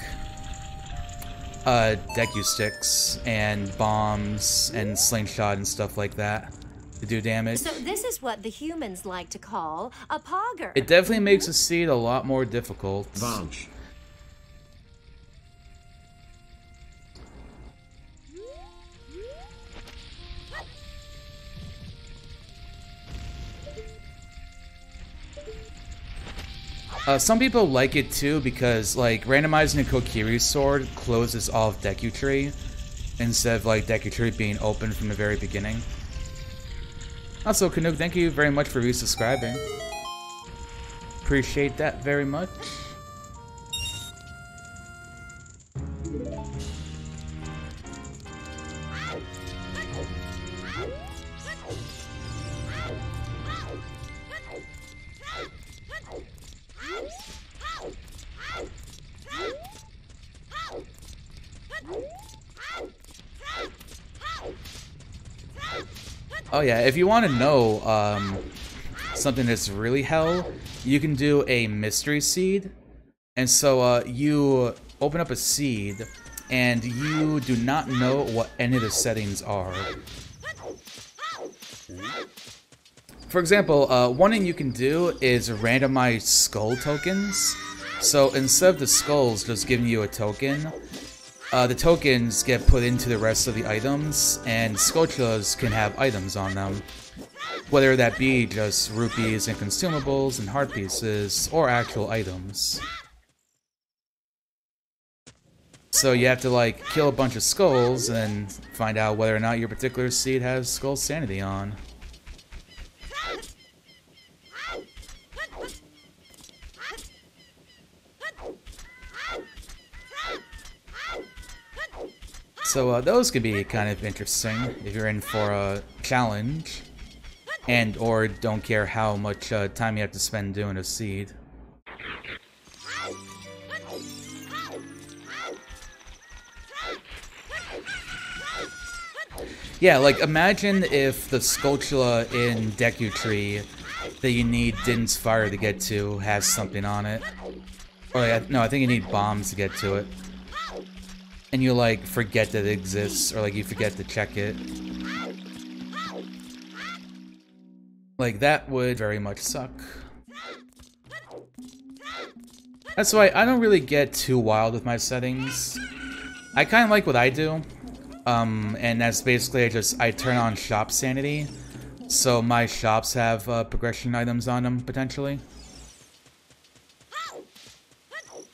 Deku Sticks and bombs and slingshot and stuff like that to do damage. So this is what the humans like to call a pogger. It definitely makes the seed a lot more difficult. Vanch. Some people like it too because, like, randomizing a Kokiri Sword closes off Deku Tree instead of, like, Deku Tree being open from the very beginning. Also, Canuck, thank you very much for resubscribing. Appreciate that very much. Oh yeah, if you want to know something that's really hell, you can do a mystery seed. And so you open up a seed, and you do not know what any of the settings are. For example, one thing you can do is randomize skull tokens. So instead of the skulls just giving you a token, the tokens get put into the rest of the items, and Skulltulas can have items on them. Whether that be just rupees and consumables and heart pieces, or actual items. So you have to, like, kill a bunch of skulls and find out whether or not your particular seed has skull sanity on. So those could be kind of interesting if you're in for a challenge and or don't care how much time you have to spend doing a seed. Yeah, like imagine if the Skulltula in Deku Tree that you need Din's Fire to get to has something on it. Or no, I think you need bombs to get to it. And you like forget that it exists, or like you forget to check it. Like that would very much suck. That's why I don't really get too wild with my settings. I kind of like what I do. And that's basically I turn on shop sanity, so my shops have progression items on them, potentially.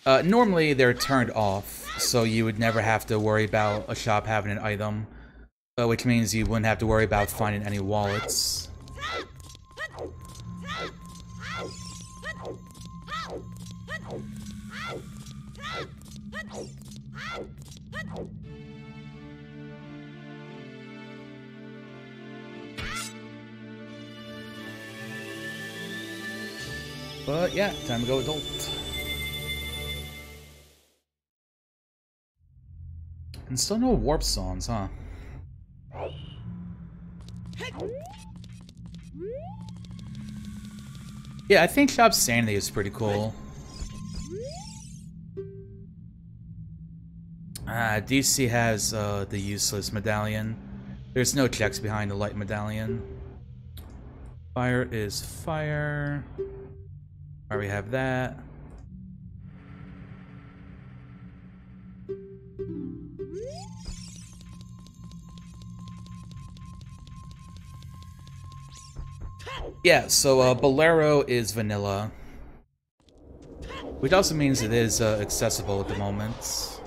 Normally they're turned off, so you would never have to worry about a shop having an item, which means you wouldn't have to worry about finding any wallets. But yeah, time to go adult. And still no warp songs, huh? Yeah, I think Shop Sanity is pretty cool. DC has the useless medallion. There's no checks behind the light medallion. Fire is fire. Already have that. Yeah, so Bolero is vanilla, which also means it is accessible at the moment. So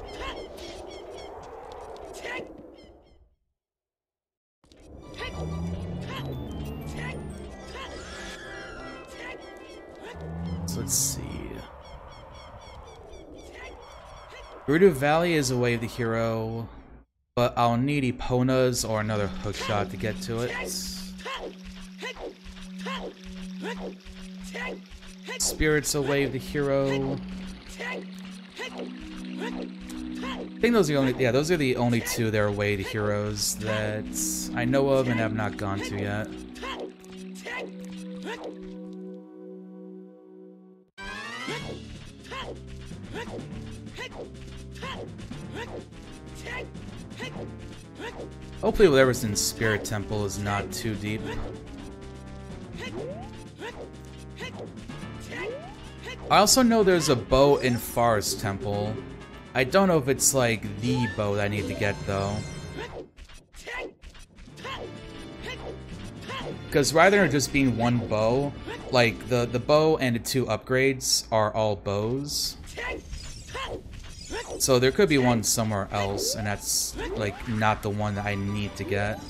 let's see. Gerudo Valley is a way of the hero, but I'll need Epona's or another hookshot to get to it. Spirit's a way of the hero. I think those are the only, yeah, those are the only two that are way to heroes that I know of and have not gone to yet. Hopefully whatever's in Spirit Temple is not too deep. I also know there's a bow in Forest Temple. I don't know if it's like the bow that I need to get though. Because rather than just being one bow, like the bow and the two upgrades are all bows. So there could be one somewhere else, and that's like not the one that I need to get.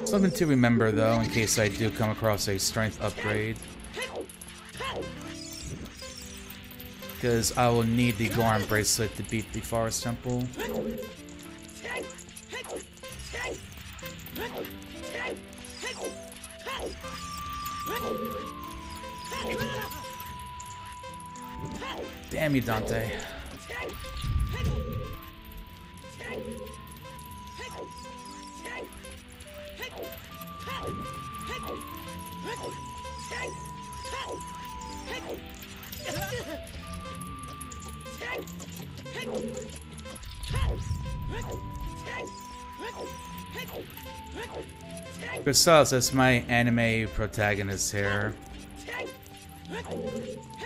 Something to remember though, in case I do come across a strength upgrade. Because I will need the Goron bracelet to beat the Forest Temple. Damn you, Dante. Chrysalis, that's my anime protagonist here.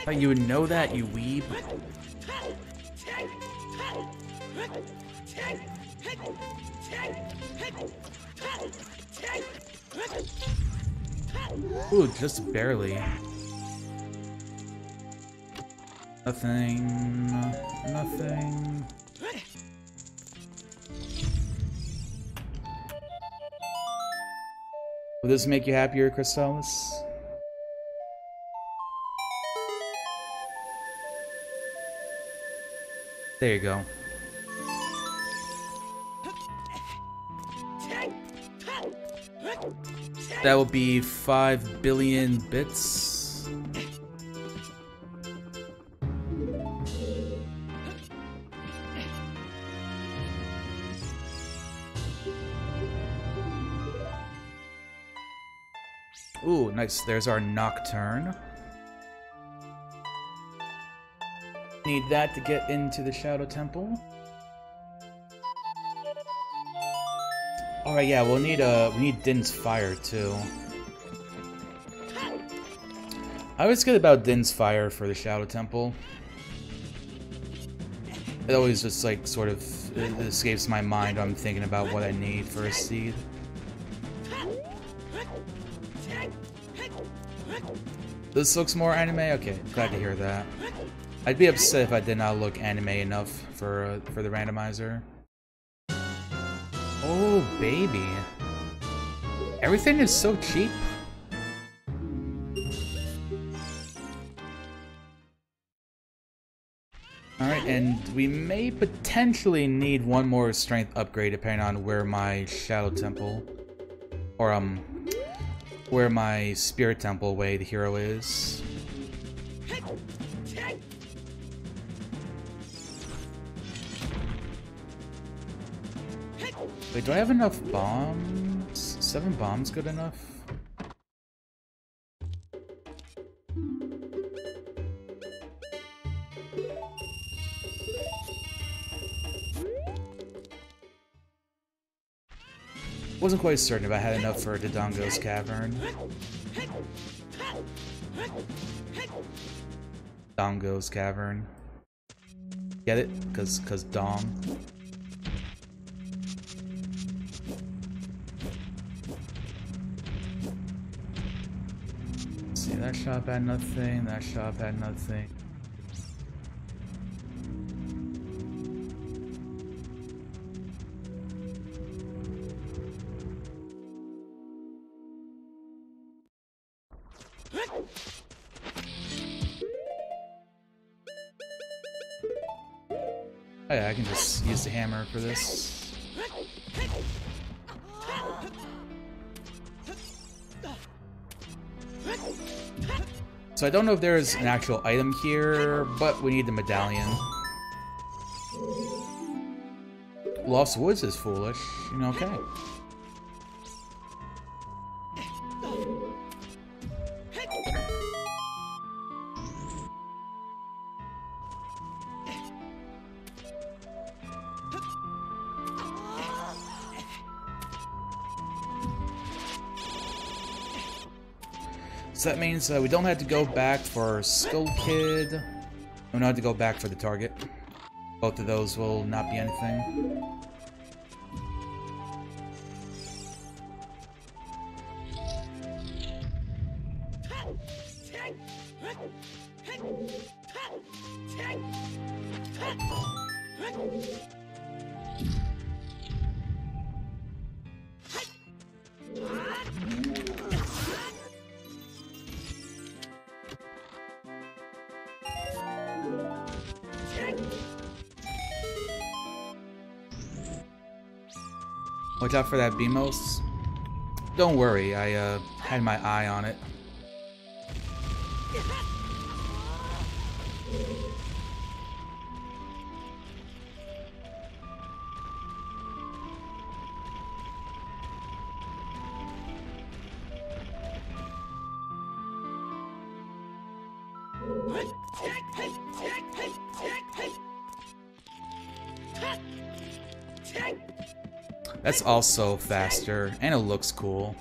Thought you would know that, you weeb. Ooh, just barely. Nothing. Nothing. Will this make you happier, Chrysalis? There you go. That will be 5 billion bits. Ooh, nice. There's our Nocturne. Need that to get into the Shadow Temple. Alright, yeah, we need Din's Fire too. I always get about Din's Fire for the Shadow Temple. It always just like sort of it escapes my mind when I'm thinking about what I need for a seed. This looks more anime? Okay, glad to hear that. I'd be upset if I did not look anime enough for the randomizer. Oh, baby. Everything is so cheap. Alright, and we may potentially need one more strength upgrade depending on where my Shadow Temple, or where my Spirit Temple way the hero is. Wait, do I have enough bombs? 7 bombs good enough? Wasn't quite certain if I had enough for Dodongo's Cavern. Dongo's Cavern. Get it? Cause Dong. See, that shop had nothing, that shop had nothing. Oh yeah, I can just use the hammer for this. So I don't know if there's an actual item here, but we need the medallion. Lost Woods is foolish, you know, okay. So that means we don't have to go back for Skull Kid. We don't have to go back for the target. Both of those will not be anything. Watch out for that Beamos. Don't worry, I had my eye on it. That's also faster, and it looks cool.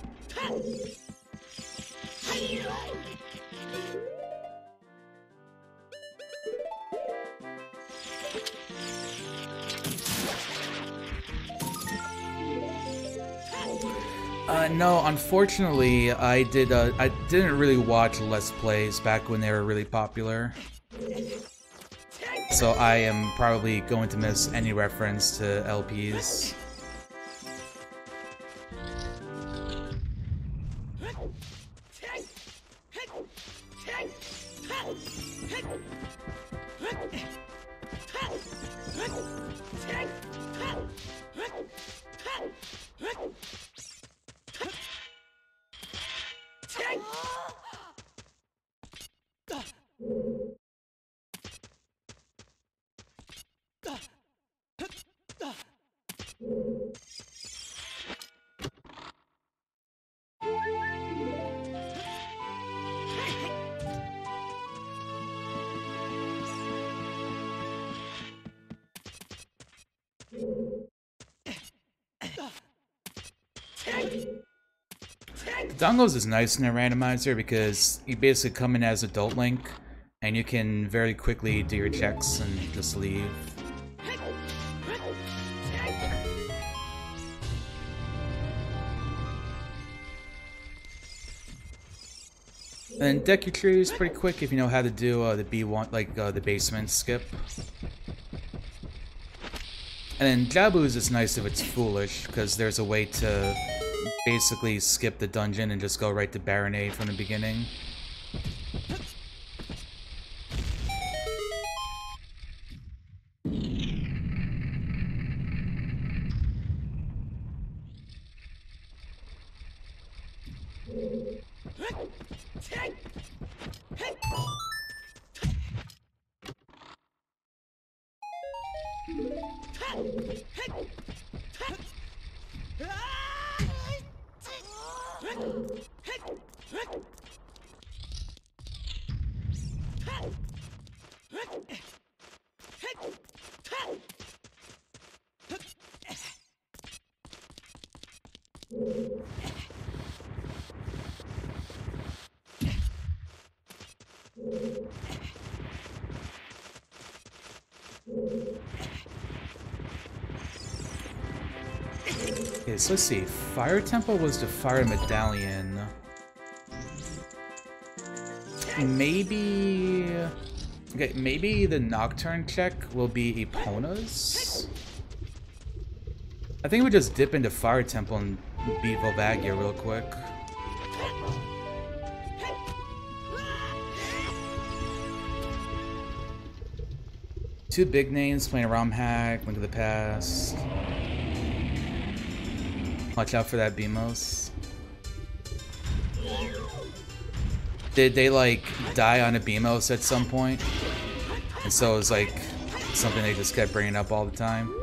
No, unfortunately, I didn't really watch Let's Plays back when they were really popular. So I am probably going to miss any reference to LPs. like, Dongles is nice in a randomizer because you basically come in as Adult Link, and you can very quickly do your checks and just leave. And Deku Tree is pretty quick if you know how to do the B1, like the basement skip. And then Jabu's is nice if it's foolish, because there's a way to basically skip the dungeon and just go right to Baronade from the beginning. Okay, so let's see. Fire Temple was the Fire Medallion. Maybe... Okay, maybe the Nocturne check will be Epona's? I think we just dip into Fire Temple and beat Volvagia real quick. Two big names playing ROM hack, Link to the Past. Watch out for that BMOS. Did they like die on a BMOS at some point? And so it was like something they just kept bringing up all the time.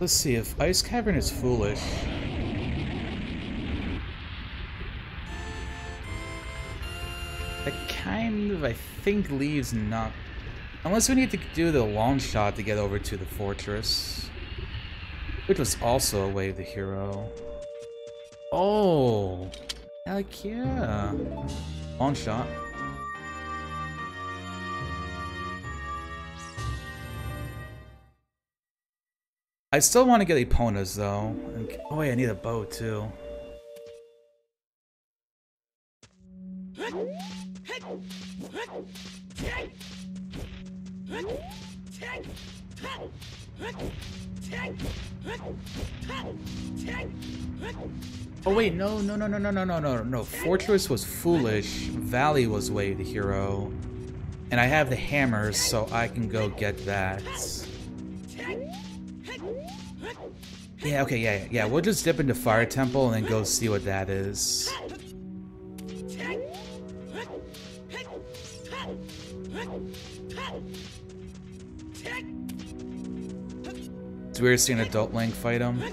Let's see, if Ice Cavern is foolish... That kind of, I think, leaves not... Unless we need to do the long shot to get over to the fortress. Which was also a way of the hero. Oh! Heck yeah! Long shot. I still want to get Epona's though. Oh wait, I need a bow too. Oh wait, no. Fortress was foolish. Valley was way the hero. And I have the hammers, so I can go get that. Yeah, okay, yeah. We'll just dip into Fire Temple and then go see what that is. It's weird seeing Adult Link fight him.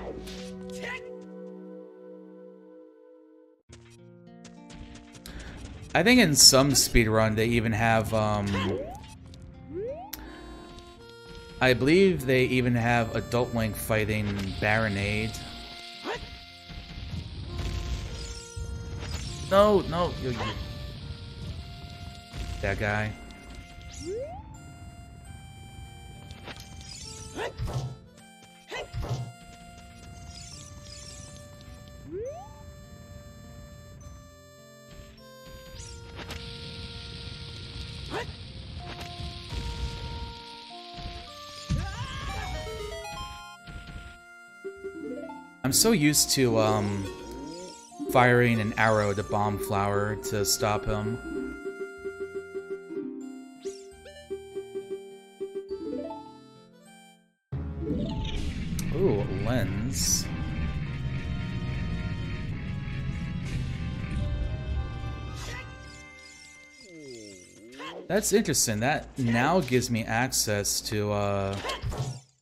I think in some speedrun they even have, I believe they even have Adult Link fighting Baronade. No, you. That guy. I'm so used to firing an arrow to Bomb Flower to stop him. Ooh, lens. That's interesting. That now gives me access to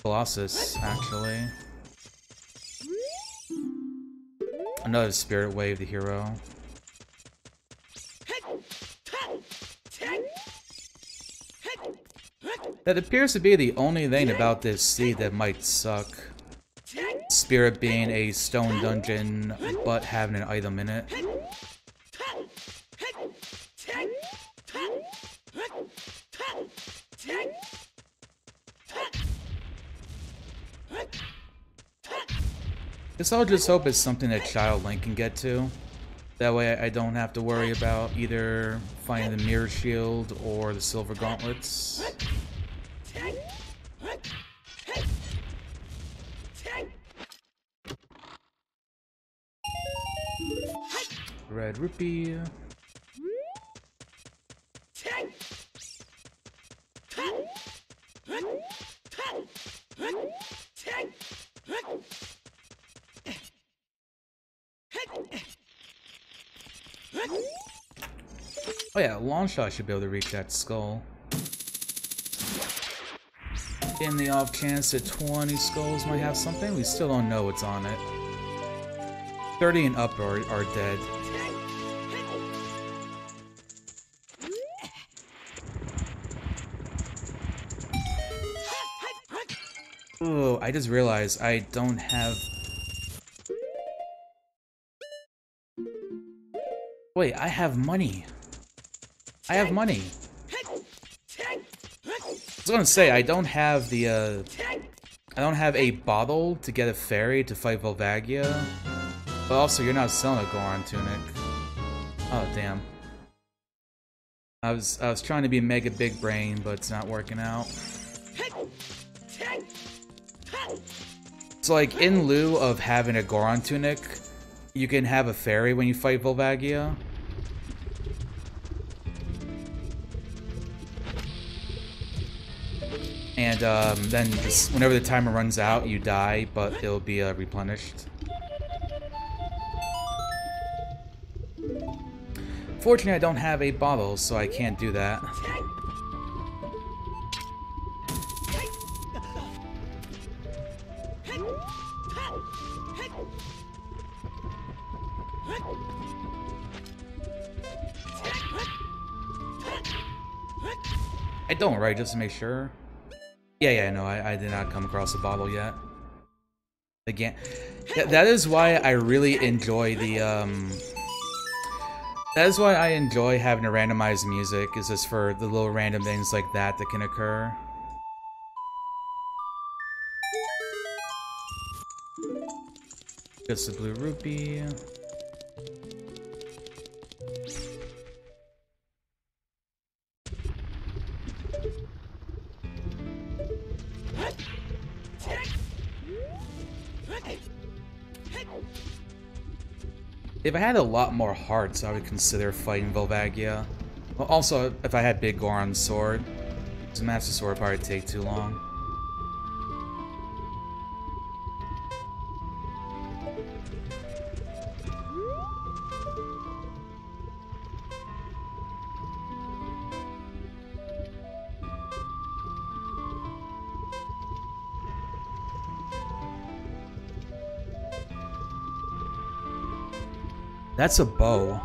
Colossus, actually. Another Spirit Wave, the hero. That appears to be the only thing about this seed that might suck. Spirit being a stone dungeon, but having an item in it. Guess I'll just hope it's something that Child Link can get to. That way I don't have to worry about either finding the Mirror Shield or the Silver Gauntlets. Red Rupee. Oh yeah, long shot should be able to reach that skull. In the off chance that 20 skulls might have something, we still don't know what's on it. 30 and up are dead. Oh, I just realized I don't have... Wait, I have money. I have money. I was gonna say, I don't have the, I don't have a bottle to get a fairy to fight Volvagia. But also, you're not selling a Goron tunic. Oh, damn. I was trying to be mega big brain, but it's not working out. So, like, in lieu of having a Goron tunic, you can have a fairy when you fight Volvagia. And then just whenever the timer runs out, you die, but it'll be replenished. Fortunately, I don't have a bottle, so I can't do that. I don't, right? Just to make sure. Yeah, no, I did not come across a bottle yet. Again, that is why I really enjoy the, that is why I enjoy having to randomize music, is just for the little random things like that that can occur. Just a blue rupee. If I had a lot more hearts, I would consider fighting Volvagia. Well, also, if I had Big Goron's sword. Because Master Sword would probably take too long. That's a bow.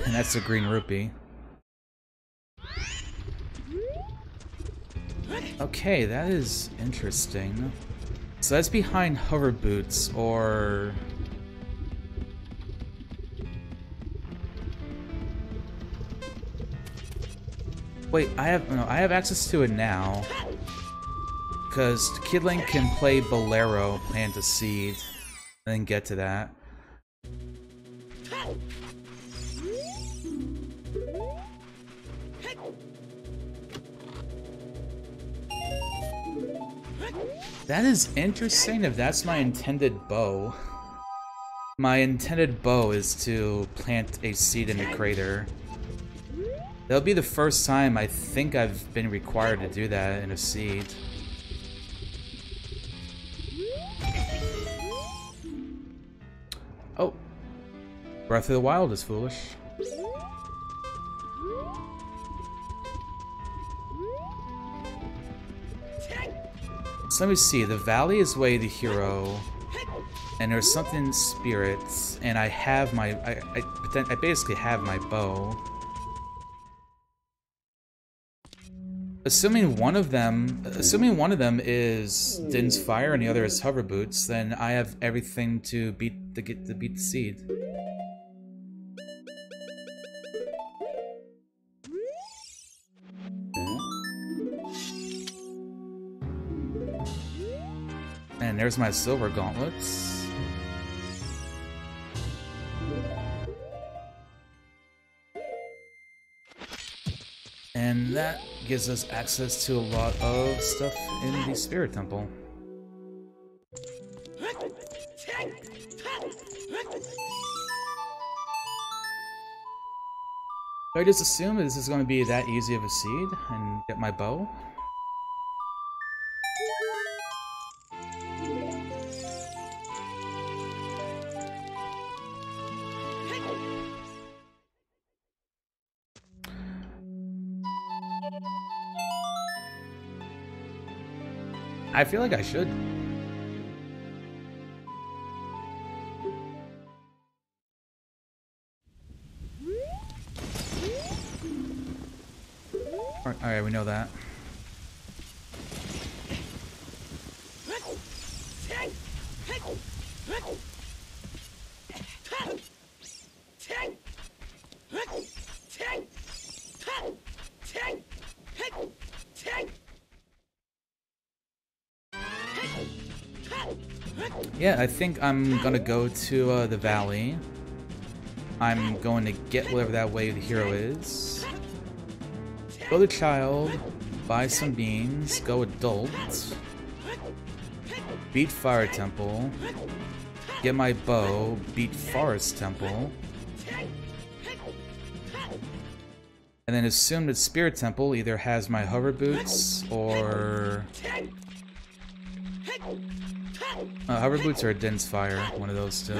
And that's a green rupee. Okay, that is interesting. So that's behind hover boots, or... Wait, I have access to it now. Because Kid Link can play Bolero, plant a seed, and then get to that. That is interesting if that's my intended bow. My intended bow is to plant a seed in the crater. That'll be the first time I think I've been required to do that in a seed. Breath of the Wild is foolish. So let me see. The valley is way the hero, and there's something in spirits, and I have my I basically have my bow. Assuming one of them is Din's Fire and the other is Hover Boots, then I have everything to beat the seed. And there's my silver gauntlets. And that gives us access to a lot of stuff in the Spirit Temple. I just assume that this is going to be that easy of a seed and get my bow. I feel like I should. Alright, we know that. Yeah, I think I'm gonna go to the valley. I'm going to get whatever that way the hero is. Go to child, buy some beans, go adult, beat Fire Temple, get my bow, beat Forest Temple, and then assume that Spirit Temple either has my hover boots or hover boots or Din's Fire, one of those two.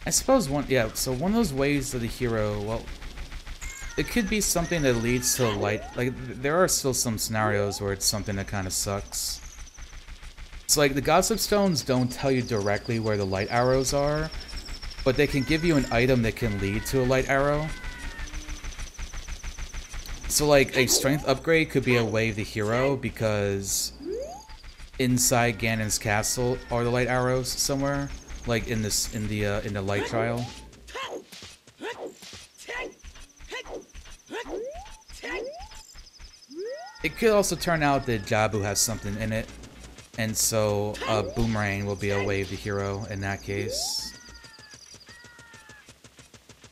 I suppose so one of those ways of the hero, well, it could be something that leads to light. Like, there are still some scenarios where it's something that kind of sucks. So, like, the Gossip Stones don't tell you directly where the light arrows are, but they can give you an item that can lead to a light arrow. So, like, a strength upgrade could be a way of the hero, because inside Ganon's castle are the light arrows somewhere. Like in the light trial. It could also turn out that Jabu has something in it, and so a boomerang will be a way of the hero in that case.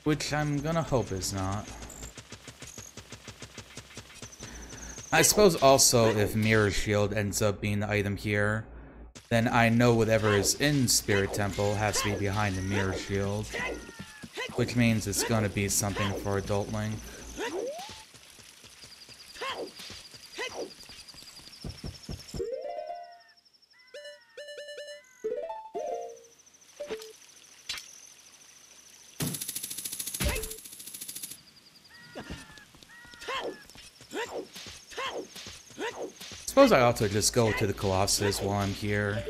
Which I'm gonna hope is not. I suppose also if Mirror Shield ends up being the item here, then I know whatever is in Spirit Temple has to be behind the Mirror Shield, which means it's going to be something for Adult Link. Suppose I ought to just go to the Colossus while I'm here.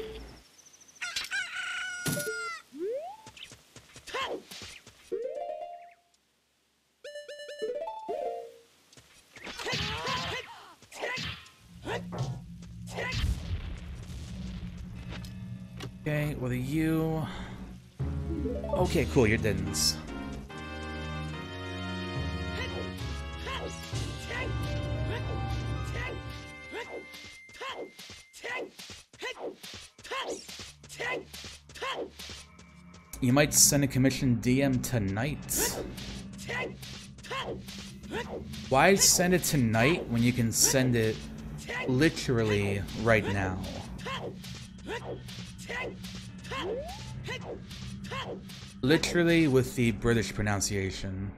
Okay, what are you? Okay, cool, you're Din's. You might send a commission DM tonight. Why send it tonight when you can send it literally right now? Literally with the British pronunciation.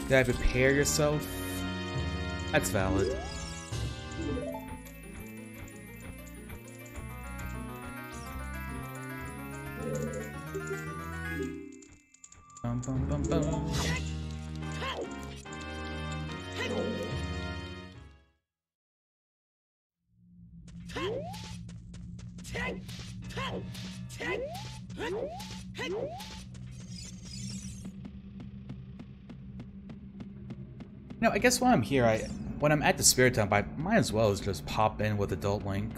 Did I prepare yourself? That's valid. Bum, bum, bum, bum. No, I guess while I'm here, when I'm at the Spirit Temple, I might as well just pop in with Adult Link.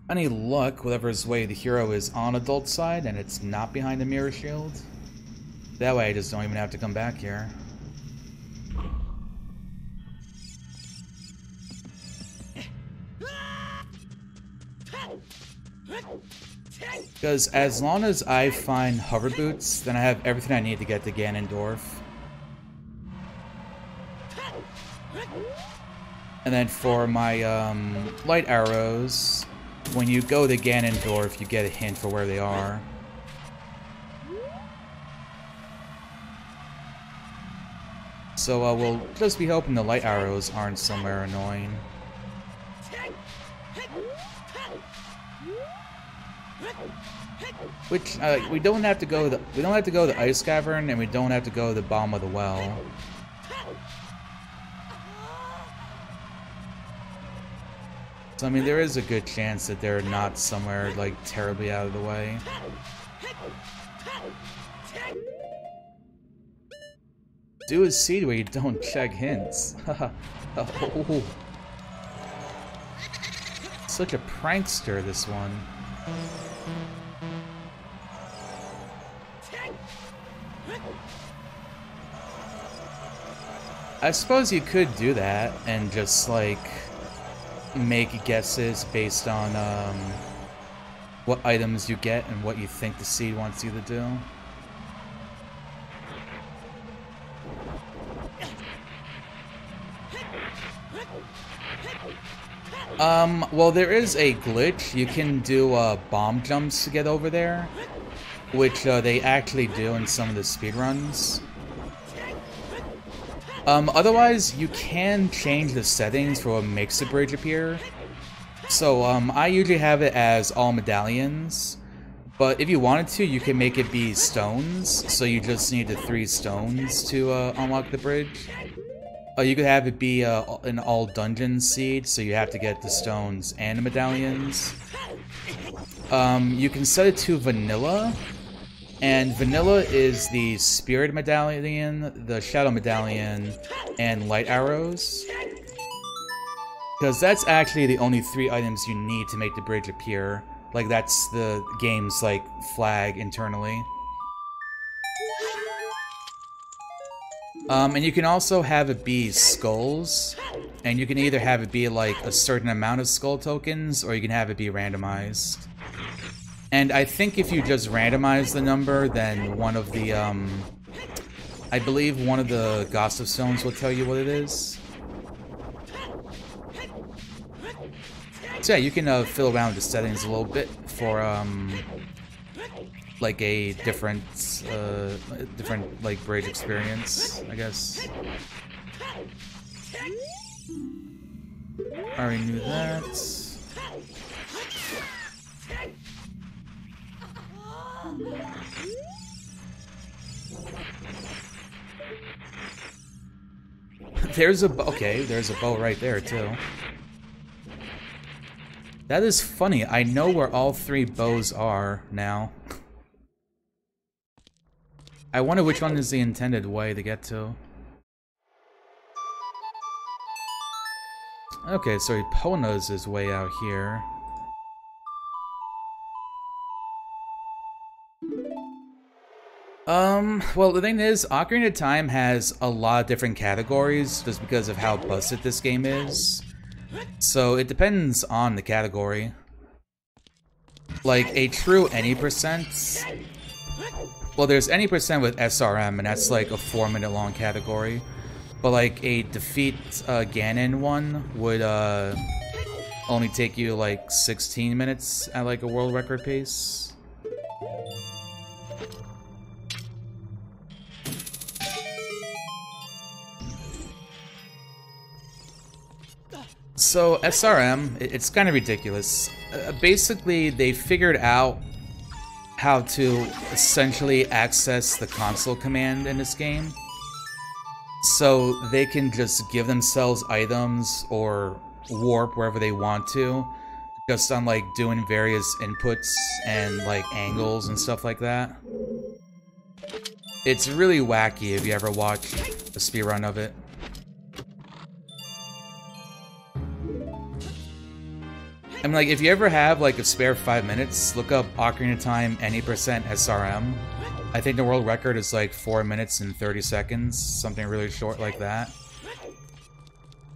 Any luck, whatever's way the hero is on Adult side and it's not behind the Mirror Shield. That way I just don't even have to come back here. Because as long as I find hover boots, then I have everything I need to get to Ganondorf. And then for my light arrows, when you go to Ganondorf, you get a hint for where they are. So we'll just be hoping the light arrows aren't somewhere annoying. Which we don't have to go to the Ice Cavern, and we don't have to go to the bottom of the well. So I mean, there is a good chance that they're not somewhere like terribly out of the way. Do a seed where you don't check hints. Oh. Such a prankster, this one. I suppose you could do that and just like make guesses based on what items you get and what you think the seed wants you to do. Well, there is a glitch. You can do bomb jumps to get over there, which they actually do in some of the speedruns. Otherwise, you can change the settings for what makes the bridge appear. So, I usually have it as all medallions, but if you wanted to, you can make it be stones, so you just need the 3 stones to unlock the bridge. You could have it be an all dungeon seed, so you have to get the stones and the medallions. You can set it to vanilla, and vanilla is the spirit medallion, the shadow medallion, and light arrows. Because that's actually the only 3 items you need to make the bridge appear. Like, that's the game's, like, flag internally. And you can also have it be skulls, and you can either have it be like a certain amount of skull tokens, or you can have it be randomized. And I think if you just randomize the number, then one of the, I believe one of the Gossip Stones will tell you what it is. So yeah, you can fiddle around with the settings a little bit for, like a different like bridge experience, I guess. Already knew that. There's a okay, there's a bow right there too. That is funny. I know where all 3 bows are now. I wonder which one is the intended way to get to. Okay, so Epona's is way out here. Well, the thing is, Ocarina of Time has a lot of different categories just because of how busted this game is. So it depends on the category. Like, a true any percent... Well, there's any percent with SRM, and that's like a 4-minute long category. But like, a defeat Ganon one would only take you like 16 minutes at like a world record pace. So SRM, it's kind of ridiculous. Basically, they figured out how to essentially access the console command in this game. So they can just give themselves items or warp wherever they want to, just on like doing various inputs and like angles and stuff like that. It's really wacky if you ever watch a speedrun of it. I mean, like, if you ever have, like, a spare 5 minutes, look up Ocarina of Time any percent SRM. I think the world record is, like, 4 minutes and 30 seconds, something really short like that.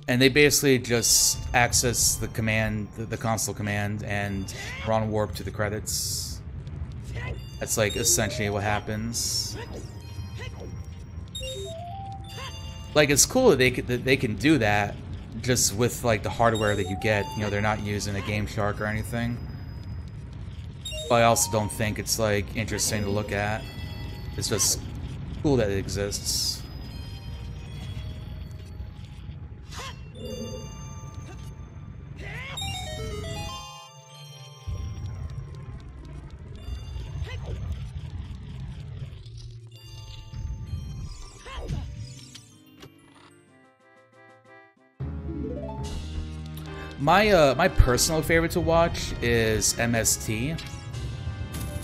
And they basically just access the command, the console command, and run warp to the credits. That's, like, essentially what happens. Like, it's cool that they can do that, just with like the hardware that you get. You know, they're not using a Game Shark or anything. But I also don't think it's like interesting to look at. It's just cool that it exists. My personal favorite to watch is MST.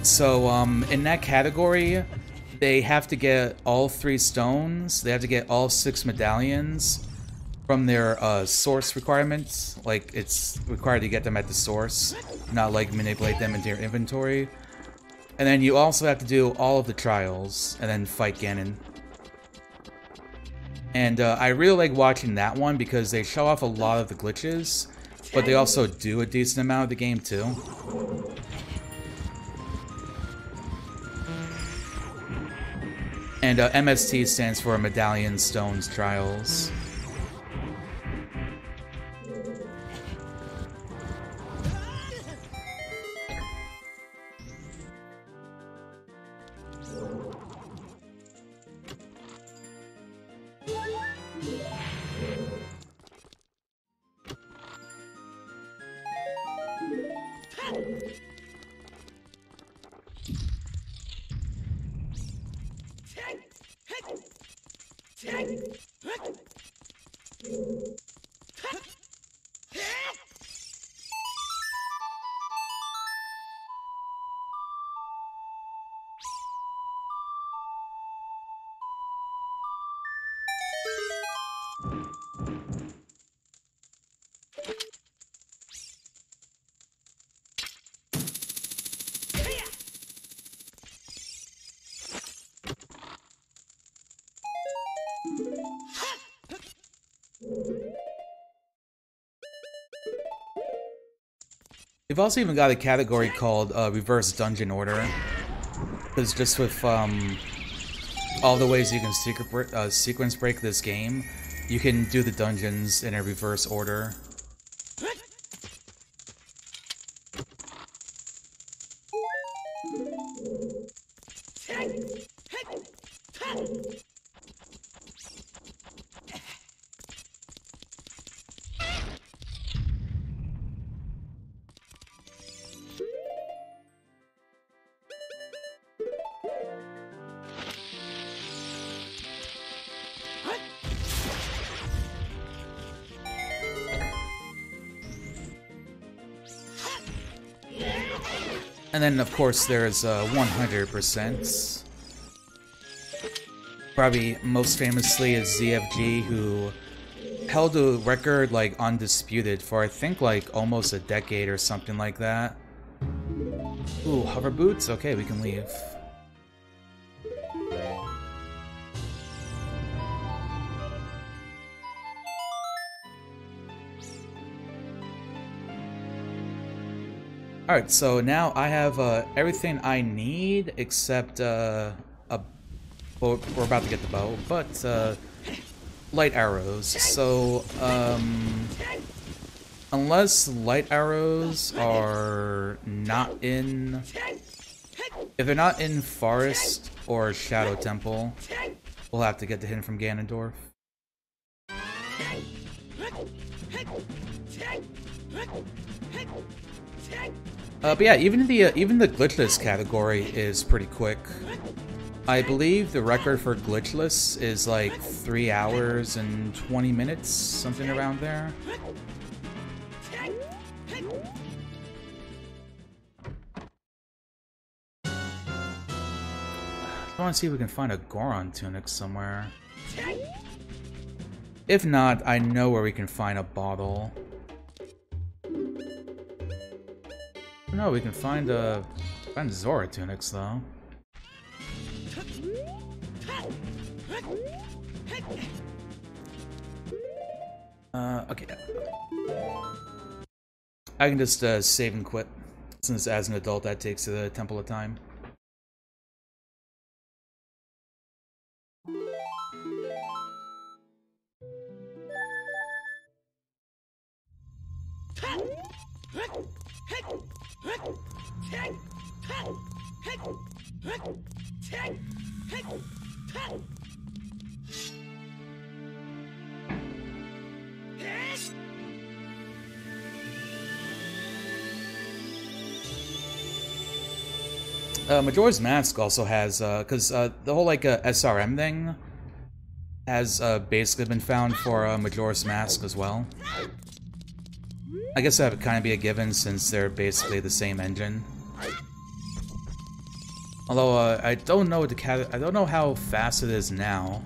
So in that category, they have to get all 3 stones. They have to get all 6 medallions from their source requirements. Like, it's required to get them at the source, not like manipulate them into your inventory. And then you also have to do all of the trials and then fight Ganon. And I really like watching that one because they show off a lot of the glitches, but they also do a decent amount of the game too. And MST stands for Medallion Stones Trials. They've also even got a category called Reverse Dungeon Order. Because just with all the ways you can sequence break this game, you can do the dungeons in a reverse order. And then, of course, there's 100%. Probably most famously is ZFG, who held a record, like, undisputed for, I think, like, almost a decade or something like that. Ooh, hover boots? Okay, we can leave. Alright, so now I have everything I need except well, we're about to get the bow, but light arrows. So unless light arrows are not in, if they're not in Forest or Shadow Temple, we'll have to get the hidden from Ganondorf. But yeah, even the glitchless category is pretty quick. I believe the record for glitchless is like 3 hours and 20 minutes, something around there. I want to see if we can find a Goron tunic somewhere. If not, I know where we can find a bottle. No, we can find Zora tunics though. Okay. I can just save and quit, since as an adult that takes the Temple of Time. Majora's Mask also has, because the whole like SRM thing has basically been found for Majora's Mask as well. I guess that would kind of be a given since they're basically the same engine. Although I don't know I don't know how fast it is now.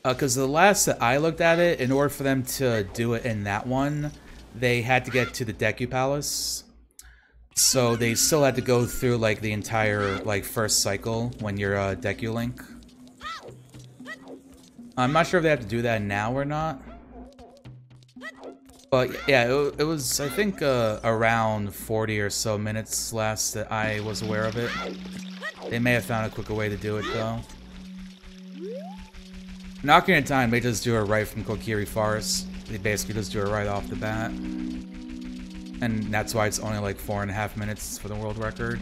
Because the last that I looked at it, in order for them to do it in that one, they had to get to the Deku Palace. So they still had to go through like the entire like first cycle when you're Deku Link. I'm not sure if they have to do that now or not. But yeah, it was I think around 40 or so minutes last that I was aware of it. They may have found a quicker way to do it though. Ocarina of Time, they just do it right from Kokiri Forest. They basically just do it right off the bat. And that's why it's only like 4.5 minutes for the world record.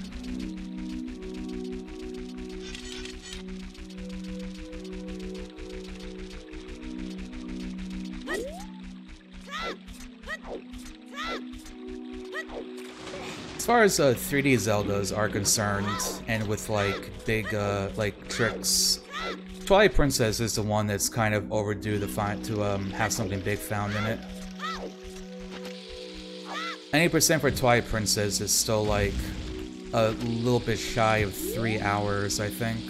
As far as 3D Zeldas are concerned, and with like big like tricks, Twilight Princess is the one that's kind of overdue to have something big found in it. 90% for Twilight Princess is still like a little bit shy of 3 hours, I think.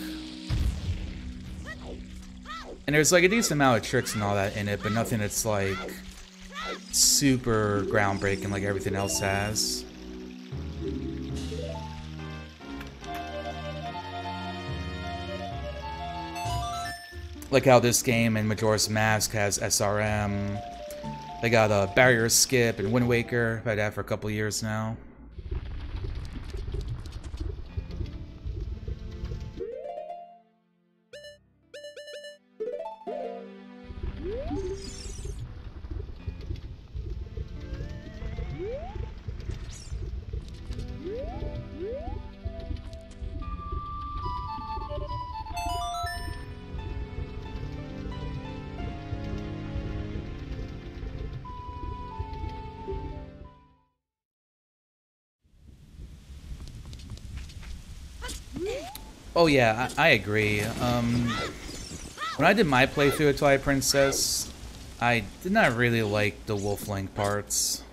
And there's like a decent amount of tricks and all that in it, but nothing that's like super groundbreaking like everything else has. Like how this game and Majora's Mask has SRM. They got a Barrier Skip and Wind Waker. I've had that for a couple years now. Oh yeah, I agree. When I did my playthrough of Twilight Princess, I did not really like the Wolf Link parts.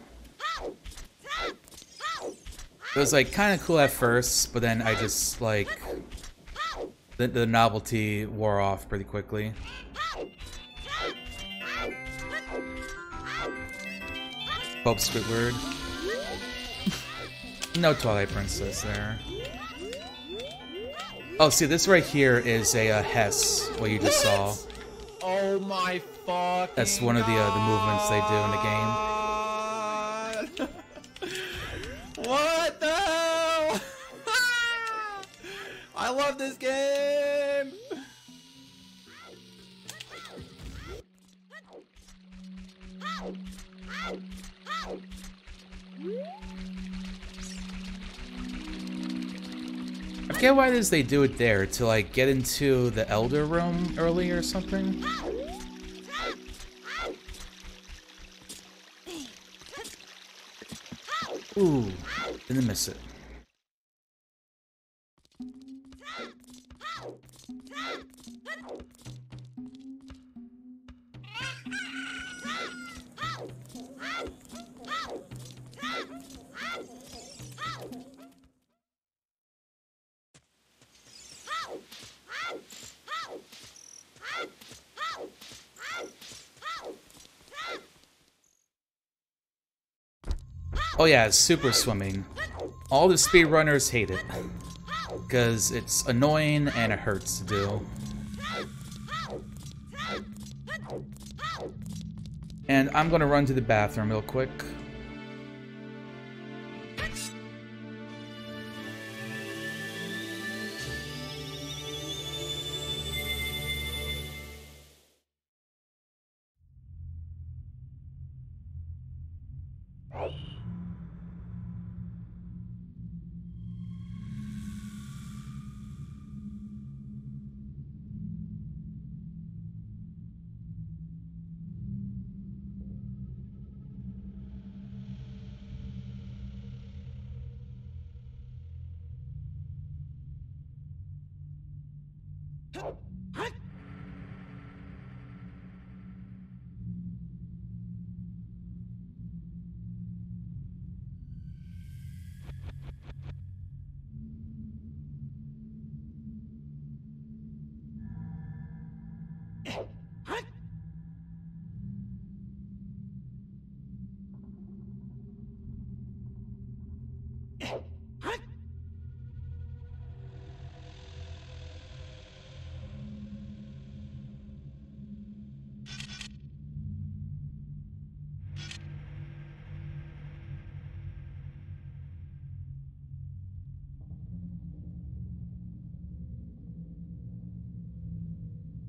It was like kind of cool at first, but then I just like the novelty wore off pretty quickly. Pope Squidward. No Twilight Princess there. Oh, see, this right here is a Hess, what you just saw. Oh my fuck. That's one of the movements they do in the game. What the hell? I love this game! I forget why it is they do it there, to like get into the Elder Room early or something. Ooh, didn't miss it. Oh yeah, super swimming. All the speedrunners hate it. Because it's annoying and it hurts to do. And I'm gonna run to the bathroom real quick.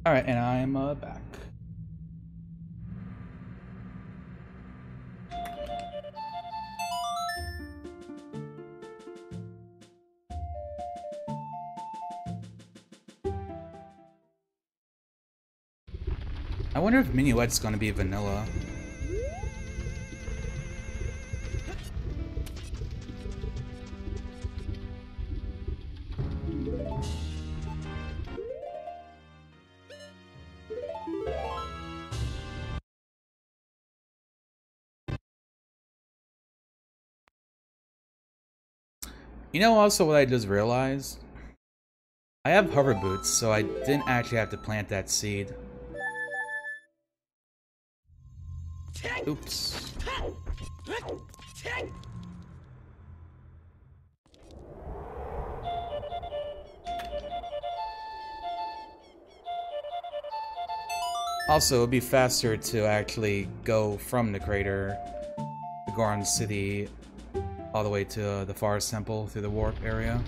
Alright, and I'm back. I wonder if Minuet's gonna be vanilla. You know also what I just realized? I have hover boots, so I didn't actually have to plant that seed. Oops. Also, it would be faster to actually go from the crater, the Goron City, all the way to the Forest Temple through the warp area.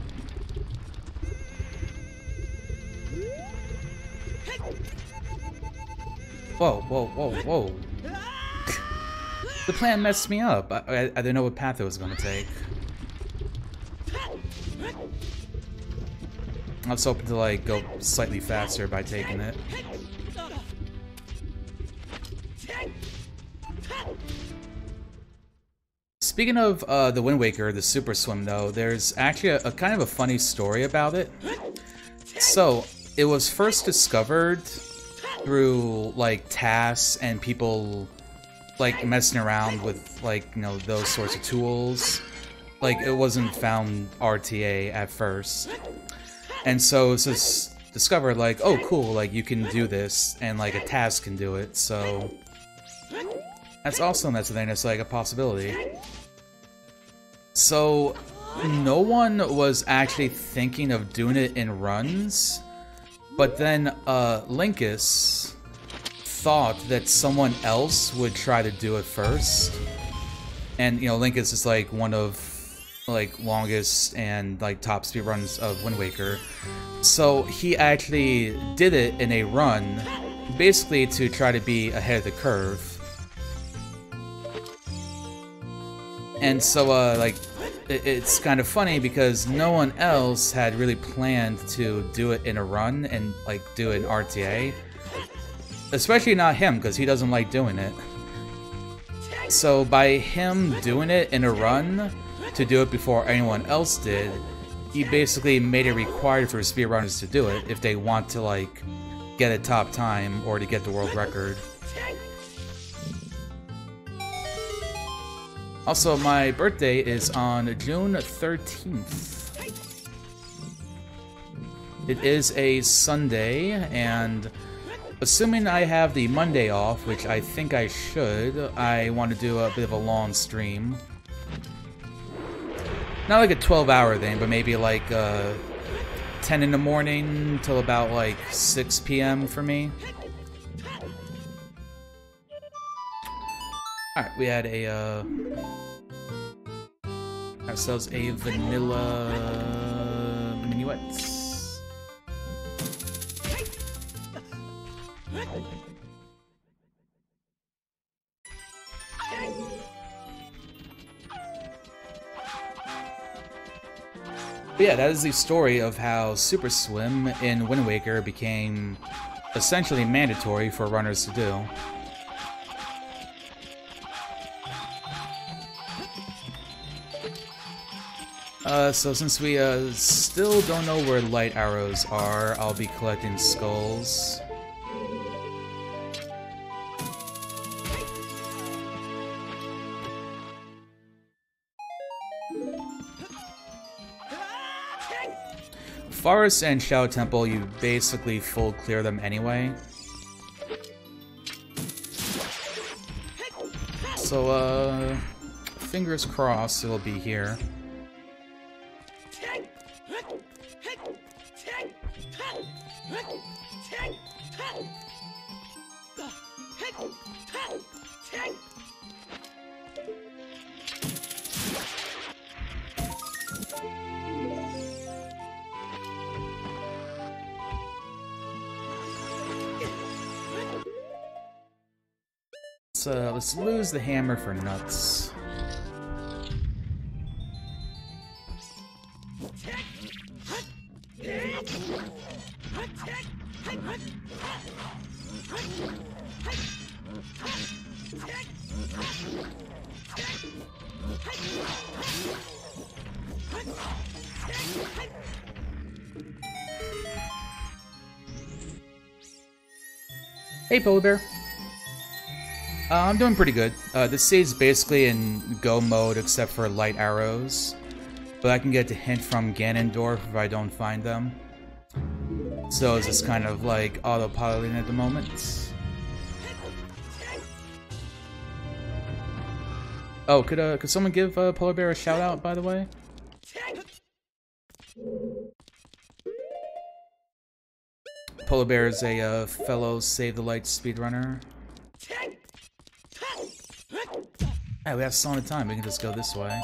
Whoa, whoa, whoa, whoa. The plan messed me up. I didn't know what path it was going to take. I was hoping to like go slightly faster by taking it. Speaking of the Wind Waker, the Super Swim though, there's actually a kind of a funny story about it. So, it was first discovered through like tasks and people like messing around with like, you know, those sorts of tools. Like it wasn't found RTA at first. And so it's just discovered like, oh cool, like you can do this and like a task can do it. So that's awesome. That's then it's like a possibility. So no one was actually thinking of doing it in runs, but then Linkus thought that someone else would try to do it first. And you know, Linkus is like one of like longest and like top speed runs of Wind Waker. So he actually did it in a run, basically to try to be ahead of the curve. And so like it's kind of funny because no one else had really planned to do it in a run and like do an RTA. Especially not him, because he doesn't like doing it. So by him doing it in a run, to do it before anyone else did, he basically made it required for speedrunners to do it if they want to like get a top time or to get the world record. Also, my birthday is on June 13th. It is a Sunday, and assuming I have the Monday off, which I think I should, I want to do a bit of a long stream. Not like a 12-hour thing, but maybe like 10 in the morning till about like 6 p.m. for me. Alright, we had a ourselves a vanilla minuet. But yeah, that is the story of how Super Swim in Wind Waker became essentially mandatory for runners to do. So since we still don't know where light arrows are, I'll be collecting skulls. Forest and Shadow Temple, you basically full clear them anyway. So, fingers crossed it'll be here. Let's lose the hammer for nuts. Hey, Polar Bear. I'm doing pretty good. This stays basically in go mode except for light arrows, but I can get the hint from Ganondorf if I don't find them. So it's just kind of like autopiloting at the moment. Oh, could someone give Polar Bear a shout out, by the way? Polar Bear is a fellow Save the Light speedrunner. Yeah, we have Song of Time. We can just go this way.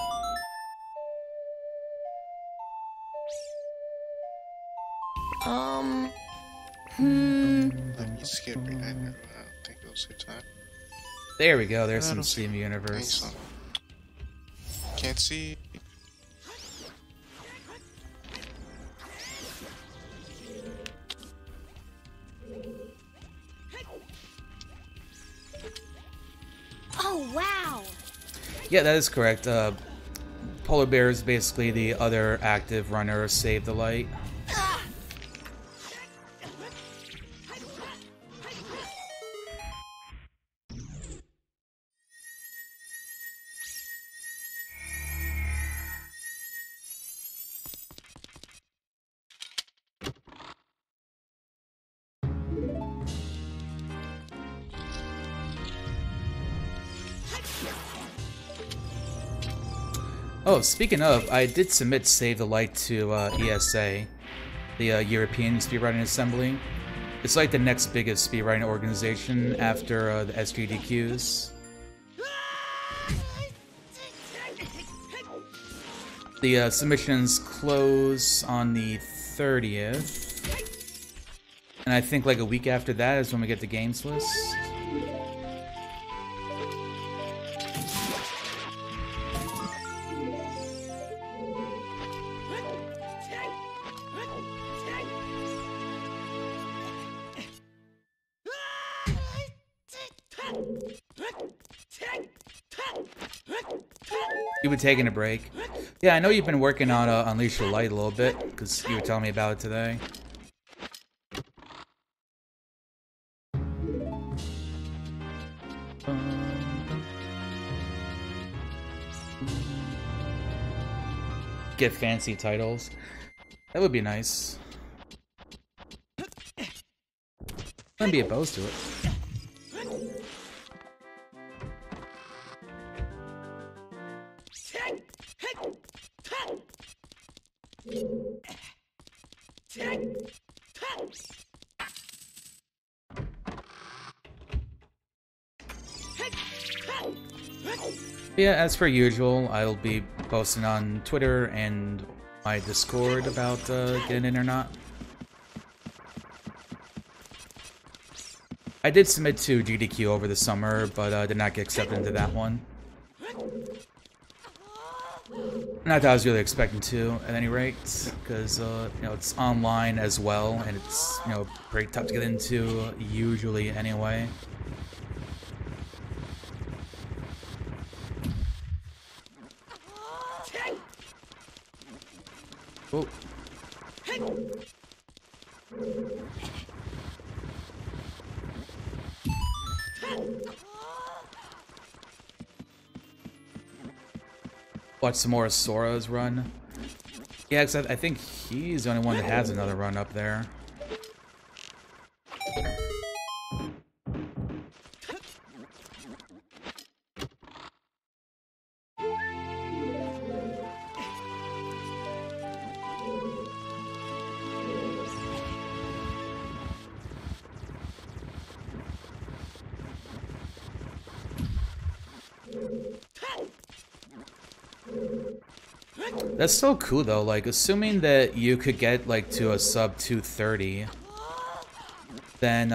Let me skip it. I don't think it'll save time. There we go. There's some Steam Universe. Can't see. Oh, wow! Yeah, that is correct. Polar Bear is basically the other active runner of Save the Light. Oh, speaking of, I did submit Save the Light to ESA, the European Speedwriting Assembly. It's like the next biggest speedwriting organization after the SGDQs. The submissions close on the 30th. And I think like a week after that is when we get the games list. You've been taking a break. Yeah, I know you've been working on Unleash Your Light a little bit, because you were telling me about it today. Get fancy titles. That would be nice. Wouldn't be opposed to it. Yeah, as per usual, I'll be posting on Twitter and my Discord about getting in or not. I did submit to GDQ over the summer, but did not get accepted into that one. Not that I was really expecting to, at any rate, because you know, it's online as well, and it's, you know, pretty tough to get into usually anyway. Oh. Watch some more of Sora's run. Yeah, because I think he's the only one that has another run up there. That's so cool though, like, assuming that you could get, like, to a sub 230, then,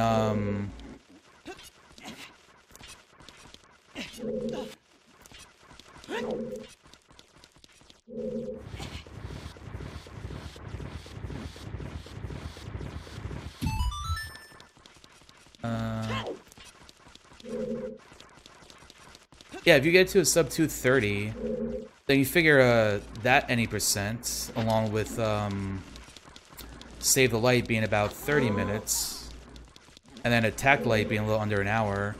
yeah, if you get to a sub 230, then you figure that any percent, along with Save the Light being about 30 minutes, and then Attack the Light being a little under an hour,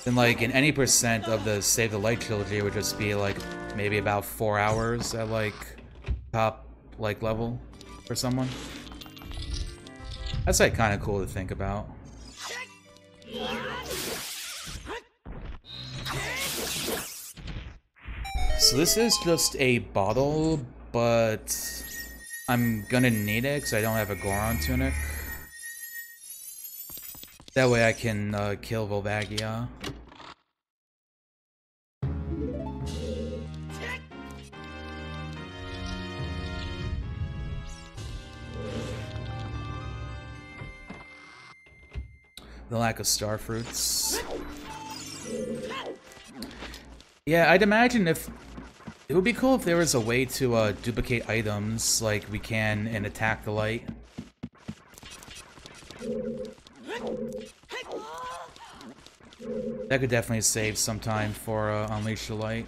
then like an any percent of the Save the Light trilogy would just be like maybe about 4 hours at like top like level for someone. That's like kind of cool to think about. So this is just a bottle, but I'm gonna need it because I don't have a Goron tunic. That way I can kill Volvagia. The lack of star fruits. Yeah, I'd imagine if... It would be cool if there was a way to duplicate items like we can in Attack the Light. That could definitely save some time for Unleash the Light.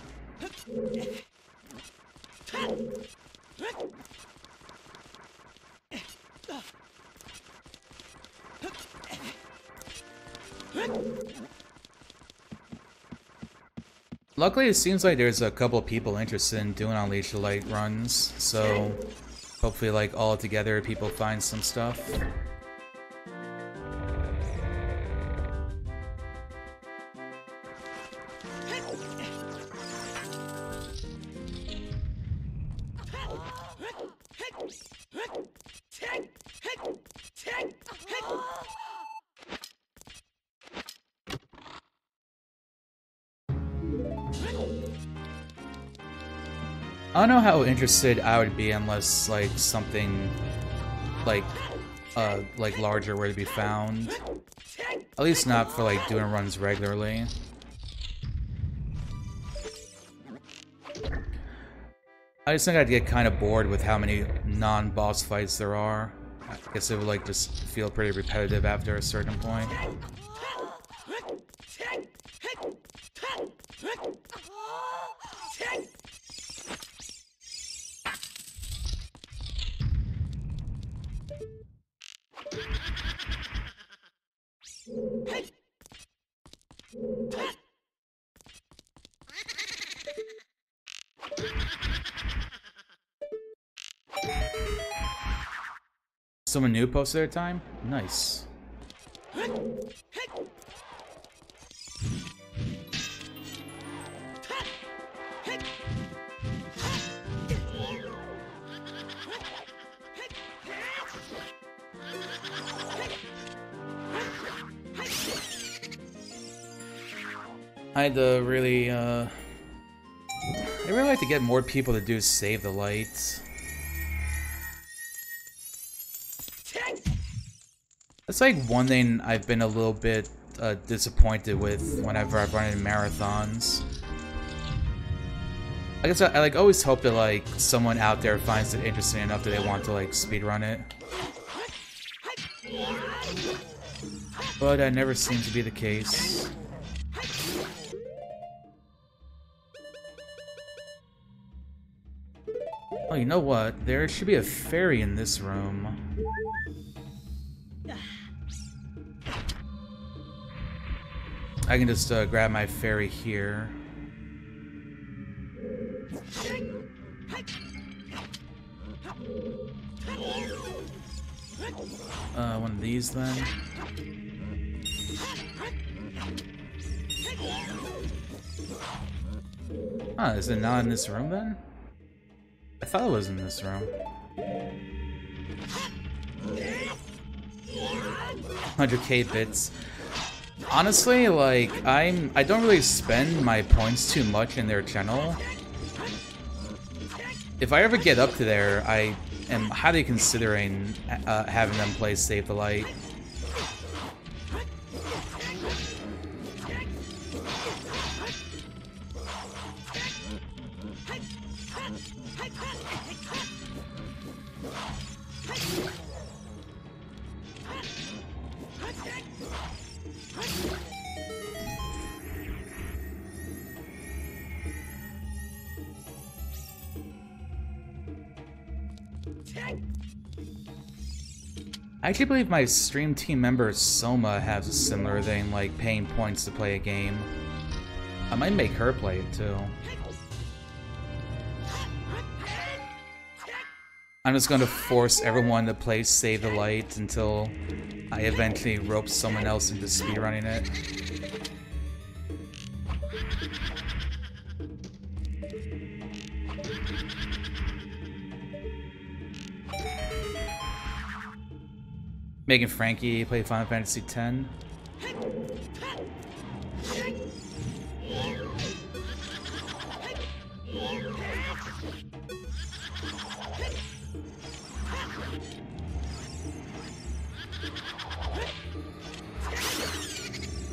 Luckily, it seems like there's a couple of people interested in doing Unleash the Light runs, so hopefully, like, all together, people find some stuff. I don't know how interested I would be unless like something like larger were to be found. At least not for like doing runs regularly. I just think I'd get kind of bored with how many non-boss fights there are. I guess it would like just feel pretty repetitive after a certain point. Someone new posted their time? Nice. I'd really like to get more people to do Save the Light. That's like one thing I've been a little bit disappointed with whenever I've run in marathons. I guess I like always hope that like someone out there finds it interesting enough that they want to like speedrun it. But that never seems to be the case. Oh, you know what? There should be a fairy in this room. I can just grab my fairy here. One of these then. Huh, is it not in this room then? I thought it was in this room. 100k bits. Honestly, like, I don't really spend my points too much in their channel. If I ever get up to there, I am highly considering having them play Save the Light. I actually believe my stream team member Soma has a similar thing, like paying points to play a game. I might make her play it too. I'm just going to force everyone to play Save the Light until I eventually rope someone else into speedrunning it. Making Frankie play Final Fantasy X.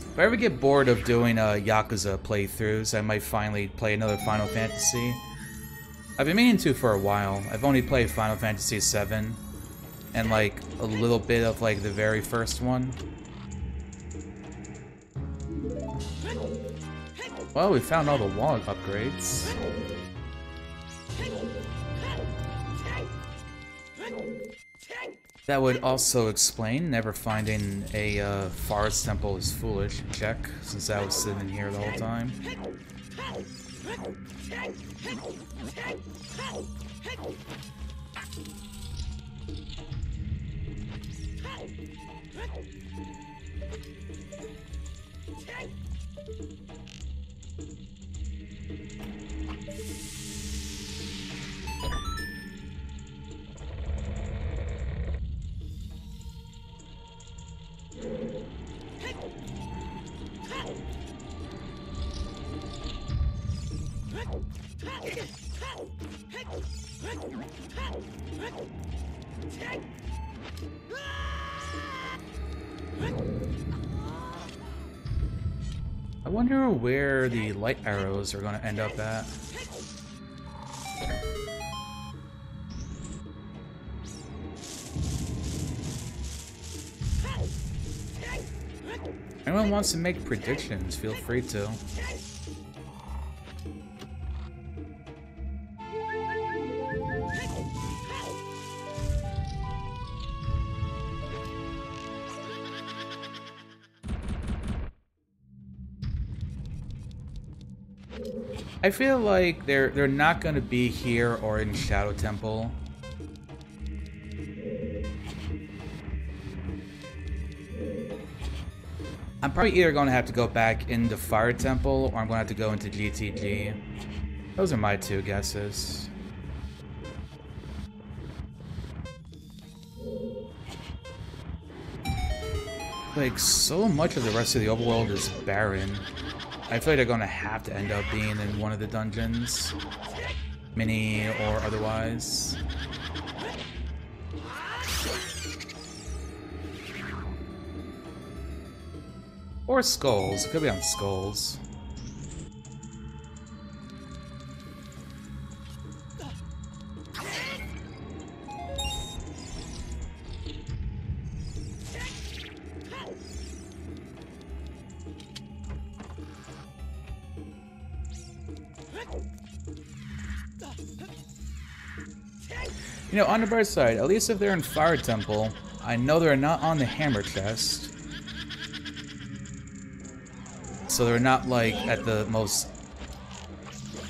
If I ever get bored of doing Yakuza playthroughs, I might finally play another Final Fantasy. I've been meaning to for a while. I've only played Final Fantasy VII. And like a little bit of like the very first one. Well, we found all the wallet upgrades. That would also explain never finding a forest temple is foolish. Check, since I was sitting here the whole time. I wonder where the light arrows are going to end up at. Anyone wants to make predictions, feel free to. I feel like they're not going to be here or in Shadow Temple. I'm probably either going to have to go back into Fire Temple or I'm going to have to go into GTG. Those are my two guesses. Like, so much of the rest of the overworld is barren. I feel like they're going to have to end up being in one of the dungeons. Mini or otherwise. Or Skulls. It could be on Skulls. You know, on the bright side, at least if they're in Fire Temple, I know they're not on the Hammer Chest. So they're not, like, at the most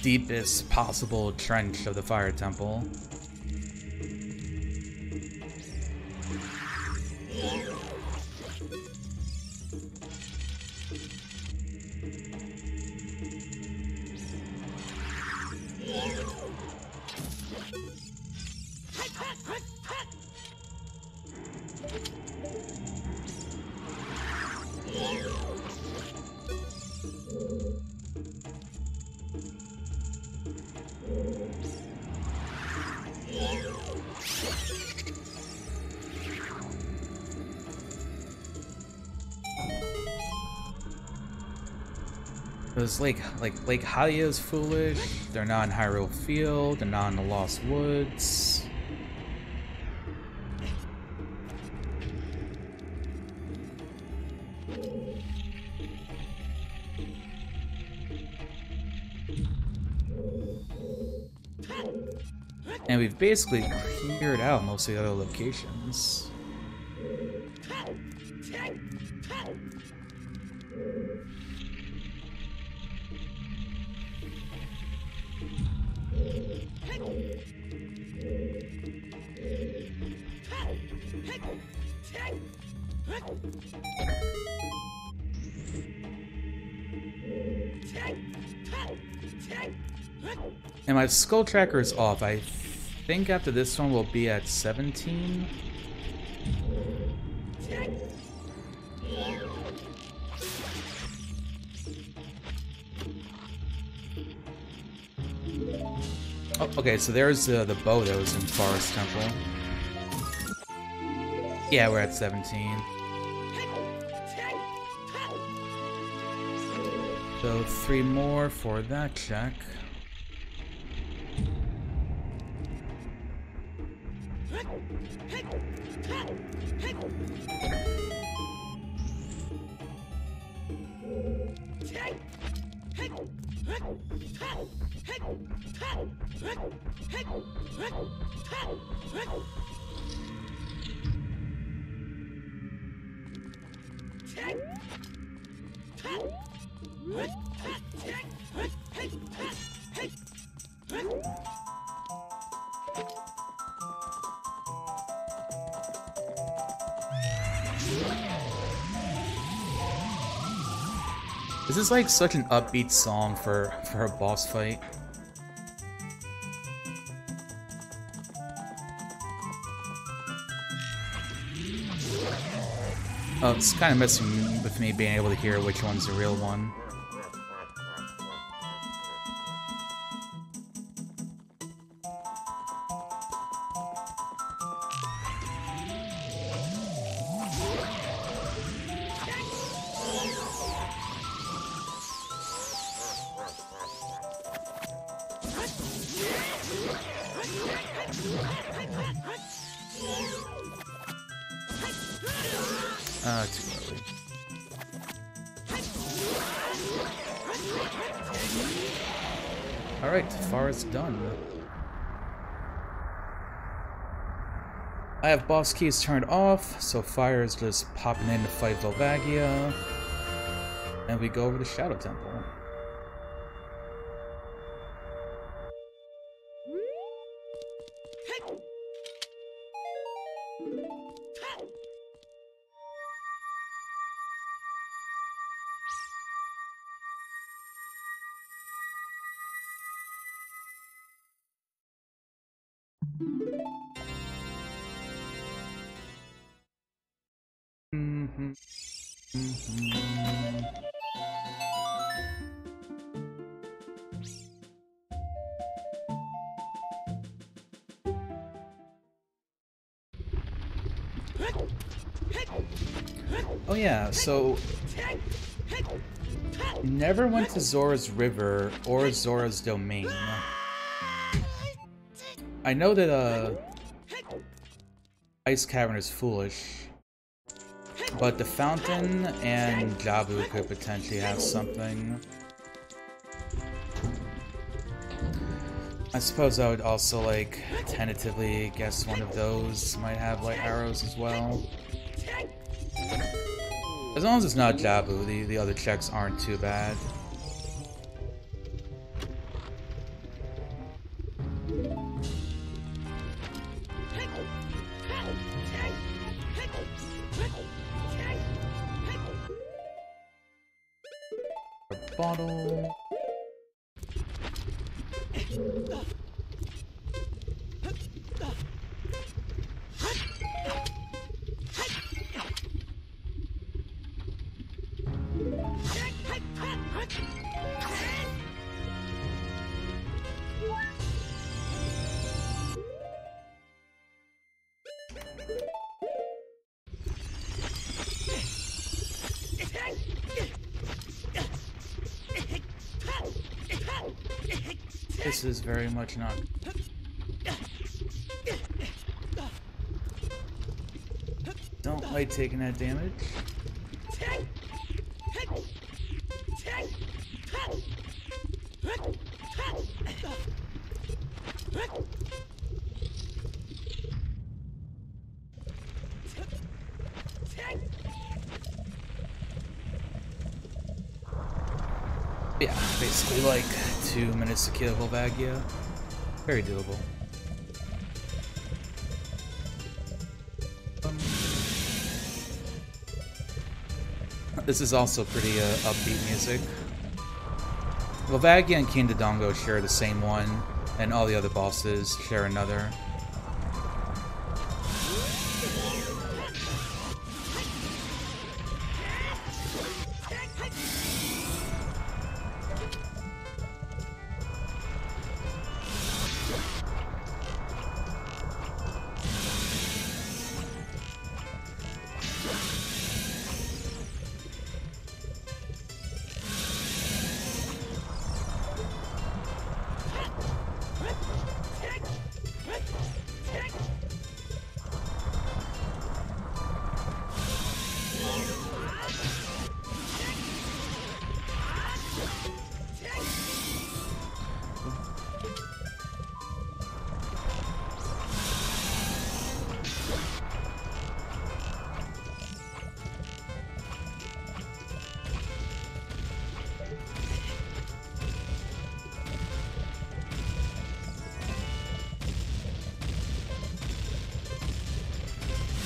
deepest possible trench of the Fire Temple. Because Lake Hylia is foolish, they're not in Hyrule Field, they're not in the Lost Woods. And we've basically cleared out most of the other locations. And my skull tracker is off. I think after this one we'll be at 17. Oh, okay, so there's the bow that was in Forest Temple. Yeah, we're at 17. So 3 more for that check. This is like such an upbeat song for a boss fight. Oh, it's kind of messing with me being able to hear which one's the real one. Too early. Alright, forest done. I have boss keys turned off, so fire is just popping in to fight Volvagia. And we go over to Shadow Temple. Oh yeah, so never went to Zora's River or Zora's Domain. I know that Ice Cavern is foolish, but the fountain and Jabu could potentially have something. I suppose I would also, like, tentatively guess one of those might have light arrows as well. As long as it's not Jabu, the other checks aren't too bad. A bottle. This is very much not. Don't like taking that damage. Yeah, basically like 2 minutes to kill Volvagia. Very doable. This is also pretty upbeat music. Volvagia and King Dodongo share the same one, and all the other bosses share another.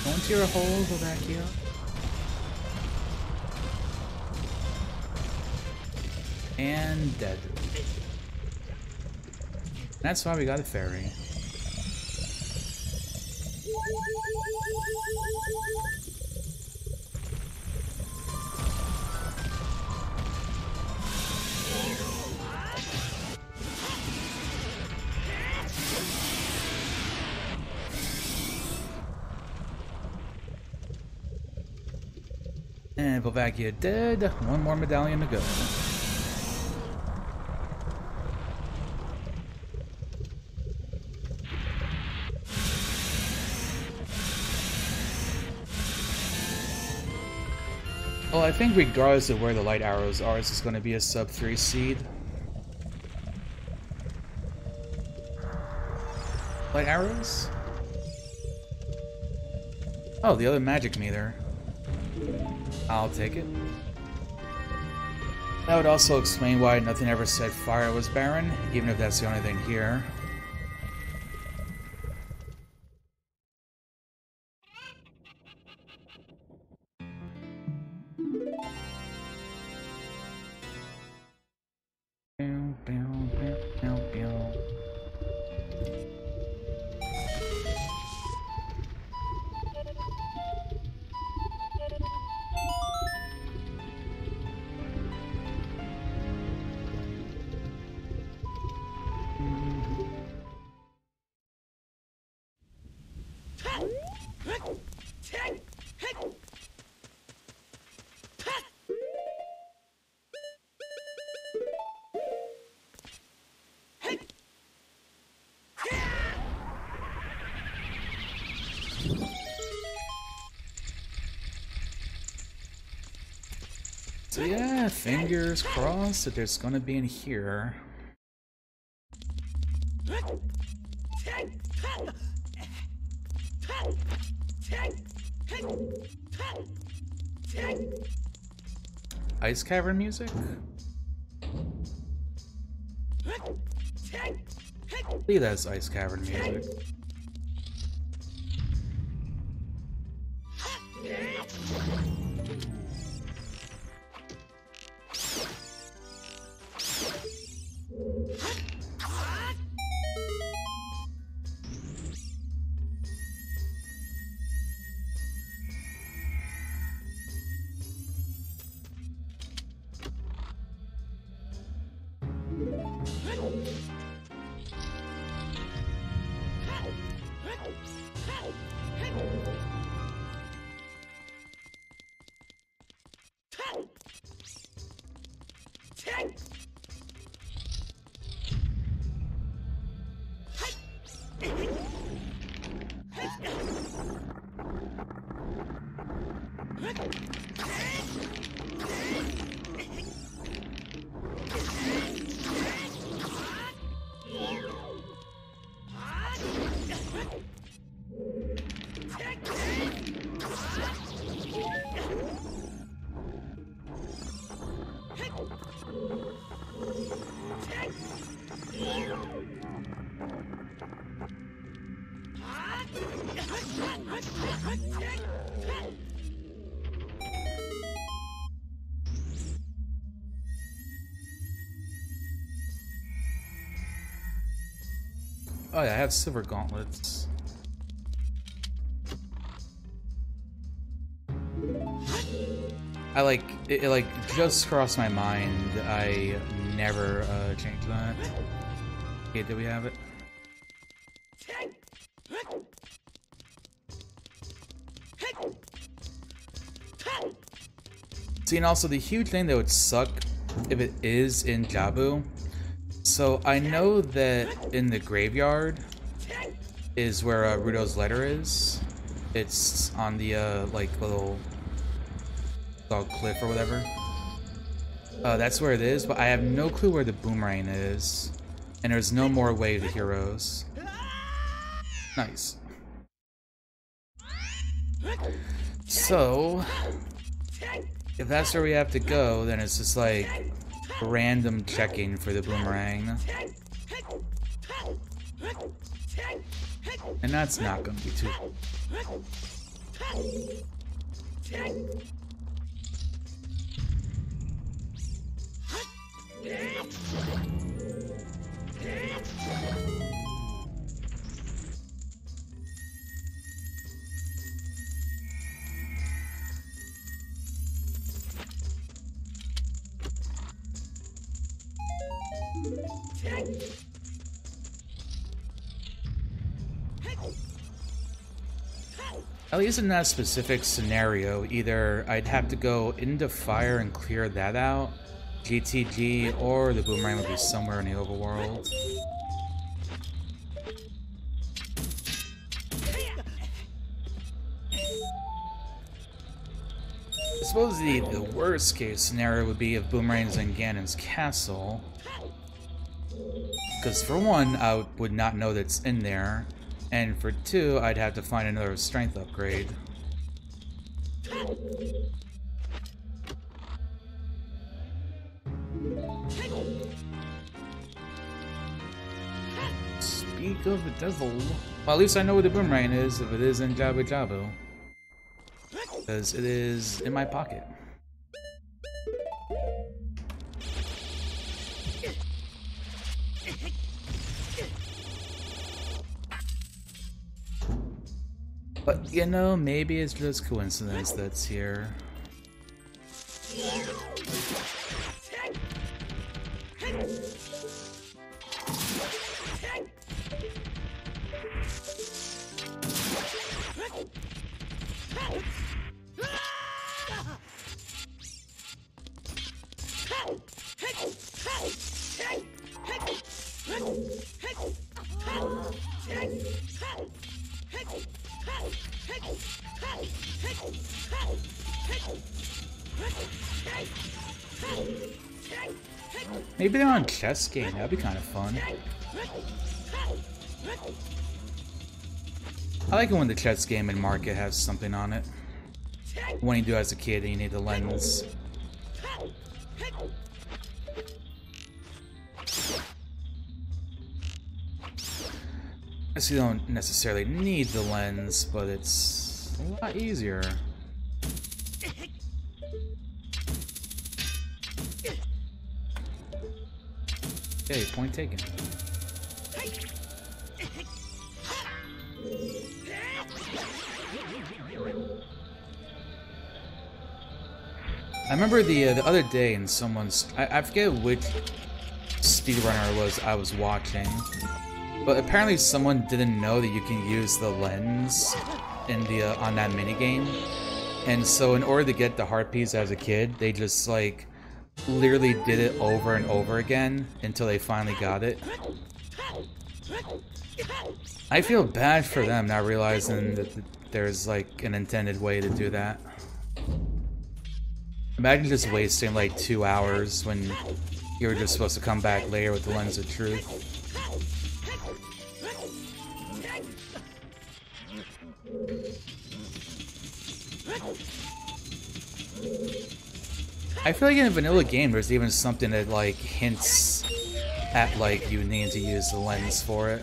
Go into your hole, Volvagia. And dead. That's why we got a fairy. And Volvagia dead. One more medallion to go. Well, I think regardless of where the light arrows are, it's just going to be a sub 3 seed. Light arrows? Oh, the other magic meter. I'll take it. That would also explain why nothing ever said fire was barren, even if that's the only thing here. So yeah, fingers crossed that there's gonna be in here. Ice cavern music? I believe that's ice cavern music. Oh yeah, I have silver gauntlets. I like it like just crossed my mind. I never changed that. Okay, do we have it? See, and also the huge thing that would suck if it is in Jabu. So I know that in the graveyard is where Rudo's letter is. It's on the like little dog cliff or whatever. That's where it is, but I have no clue where the boomerang is, and there's no more way to heroes. Nice. So if that's where we have to go, then it's just like random checking for the boomerang. And that's not gonna be too... At least in that specific scenario, either I'd have to go into fire and clear that out, GTG, or the boomerang would be somewhere in the overworld. suppose the worst case scenario would be if Boomerang's in Ganon's castle. Because for one, I would not know that's in there. And for two, I'd have to find another strength upgrade. Speak of the devil. Well, at least I know where the boomerang is, if it is in Jabu Jabu. Because it is in my pocket. But, you know, maybe it's just coincidence that's here. Maybe they're on chess game, that'd be kind of fun. I like it when the chess game in Market has something on it. When you do as a kid and you need the lens. I guess you don't necessarily need the lens, but it's a lot easier. Okay, point taken. I remember the other day in someone's... I forget which speedrunner it was I was watching, but apparently someone didn't know that you can use the lens in the on that minigame, and so in order to get the heart piece as a kid, they just like literally did it over and over again until they finally got it. I feel bad for them not realizing that there's like an intended way to do that. Imagine just wasting like 2 hours when you were just supposed to come back later with the lens of truth. I feel like in a vanilla game there's even something that like hints at like you need to use the lens for it.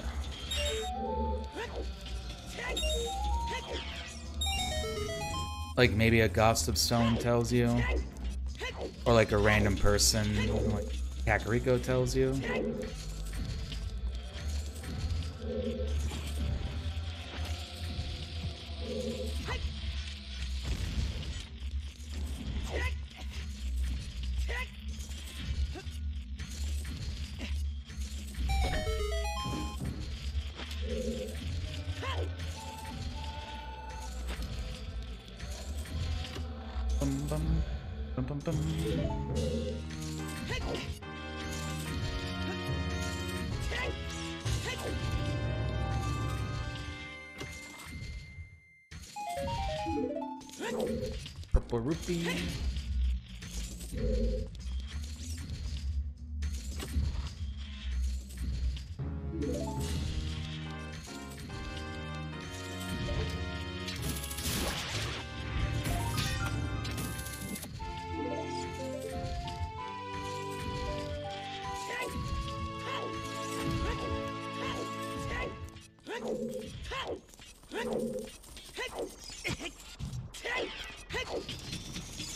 Like maybe a gossip stone tells you, or like a random person like Kakariko tells you. Purple rupee.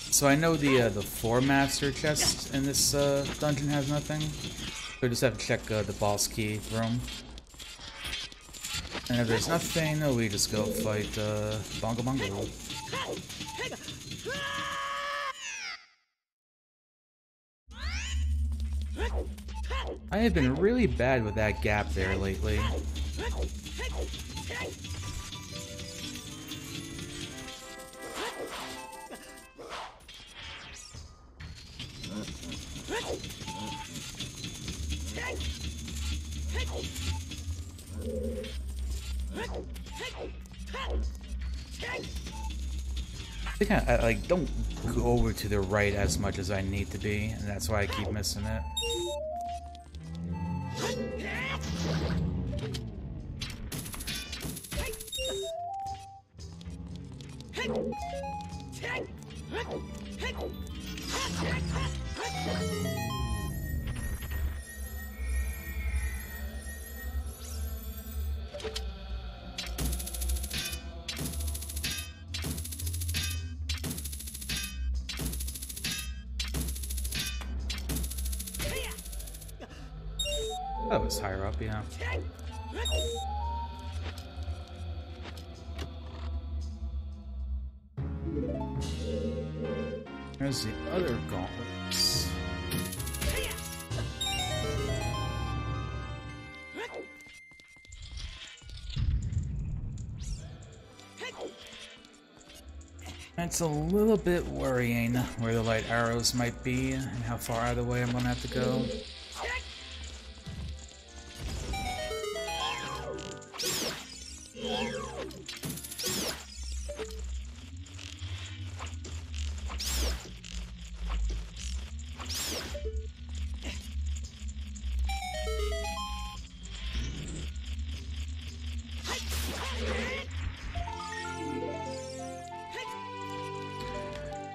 So I know the 4 master chest in this dungeon has nothing. So I just have to check the boss key room. And if there's nothing, we just go fight Bongo Bongo. I have been really bad with that gap there lately. I think I like don't go over to the right as much as I need to be, and that's why I keep missing it. That was higher up, yeah. There's the other gauntlets. It's a little bit worrying where the light arrows might be and how far out of the way I'm gonna have to go.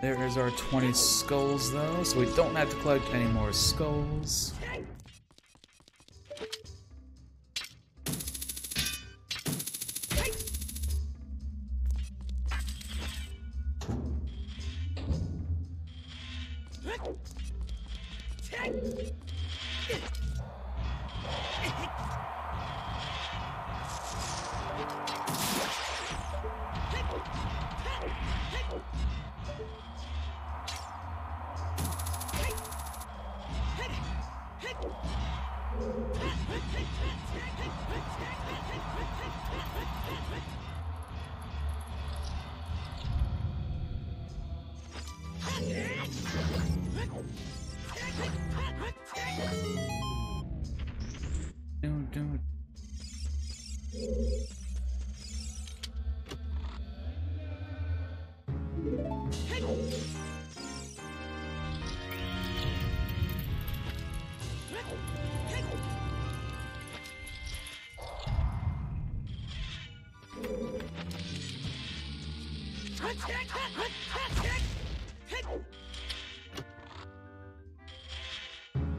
There is our 20 skulls though, so we don't have to collect any more skulls.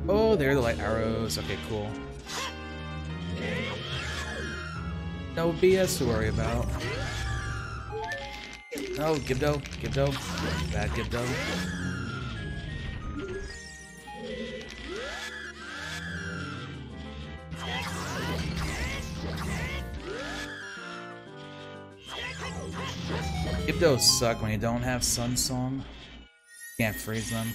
Oh, there are the light arrows. Okay, cool. No BS to worry about. Oh, Gibdo, Gibdo. Bad Gibdo. Gibdos suck when you don't have Sun Song. Can't freeze them.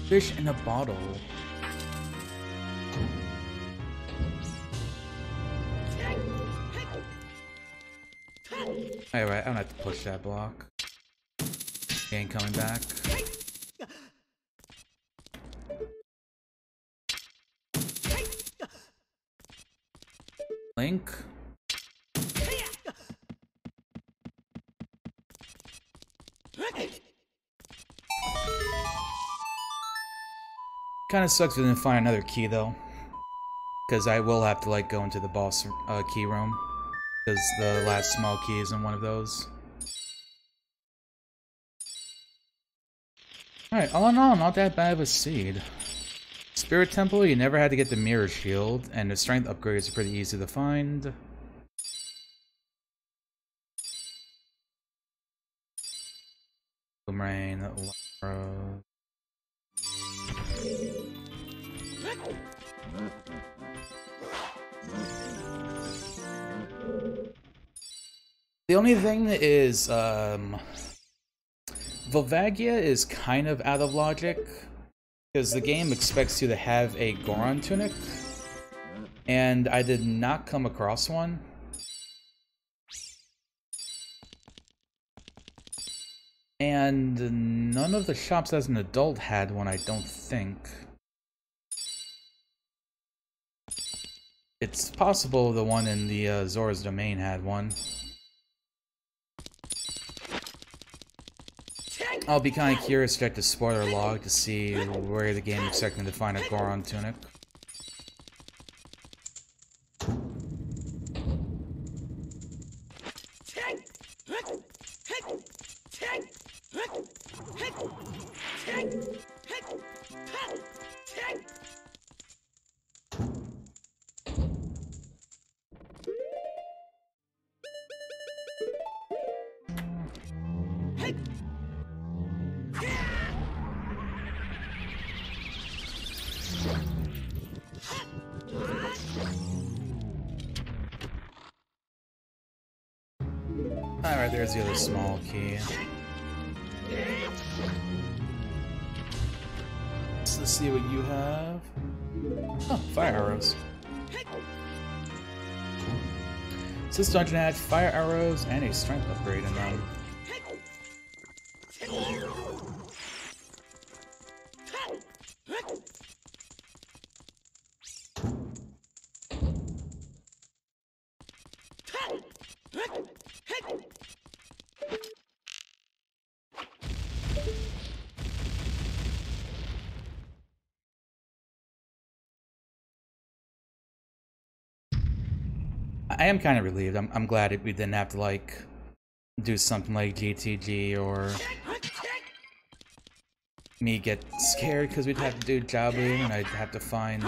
Fish in a bottle. Alright, I'm gonna have to push that block. He ain't coming back. Link. Kinda sucks we didn't find another key though. Because I will have to like go into the boss key room. Because the last small key is in one of those. Alright, all in all, not that bad of a seed. Spirit Temple, you never had to get the Mirror Shield, and the strength upgrades are pretty easy to find. Boomerang, Lara. The only thing is, Volvagia is kind of out of logic, because the game expects you to have a Goron tunic, and I did not come across one. And none of the shops as an adult had one, I don't think. It's possible the one in the Zora's Domain had one. I'll be kind of curious to check the spoiler log to see where the game expects me to find a Goron tunic. Alright, there's the other small key. So let's see what you have. Oh, fire arrows. So this dungeon had fire arrows and a strength upgrade in them. I am kind of relieved. I'm glad we didn't have to, like, do something like GTG or me get scared because we'd have to do Jabu and I'd have to find...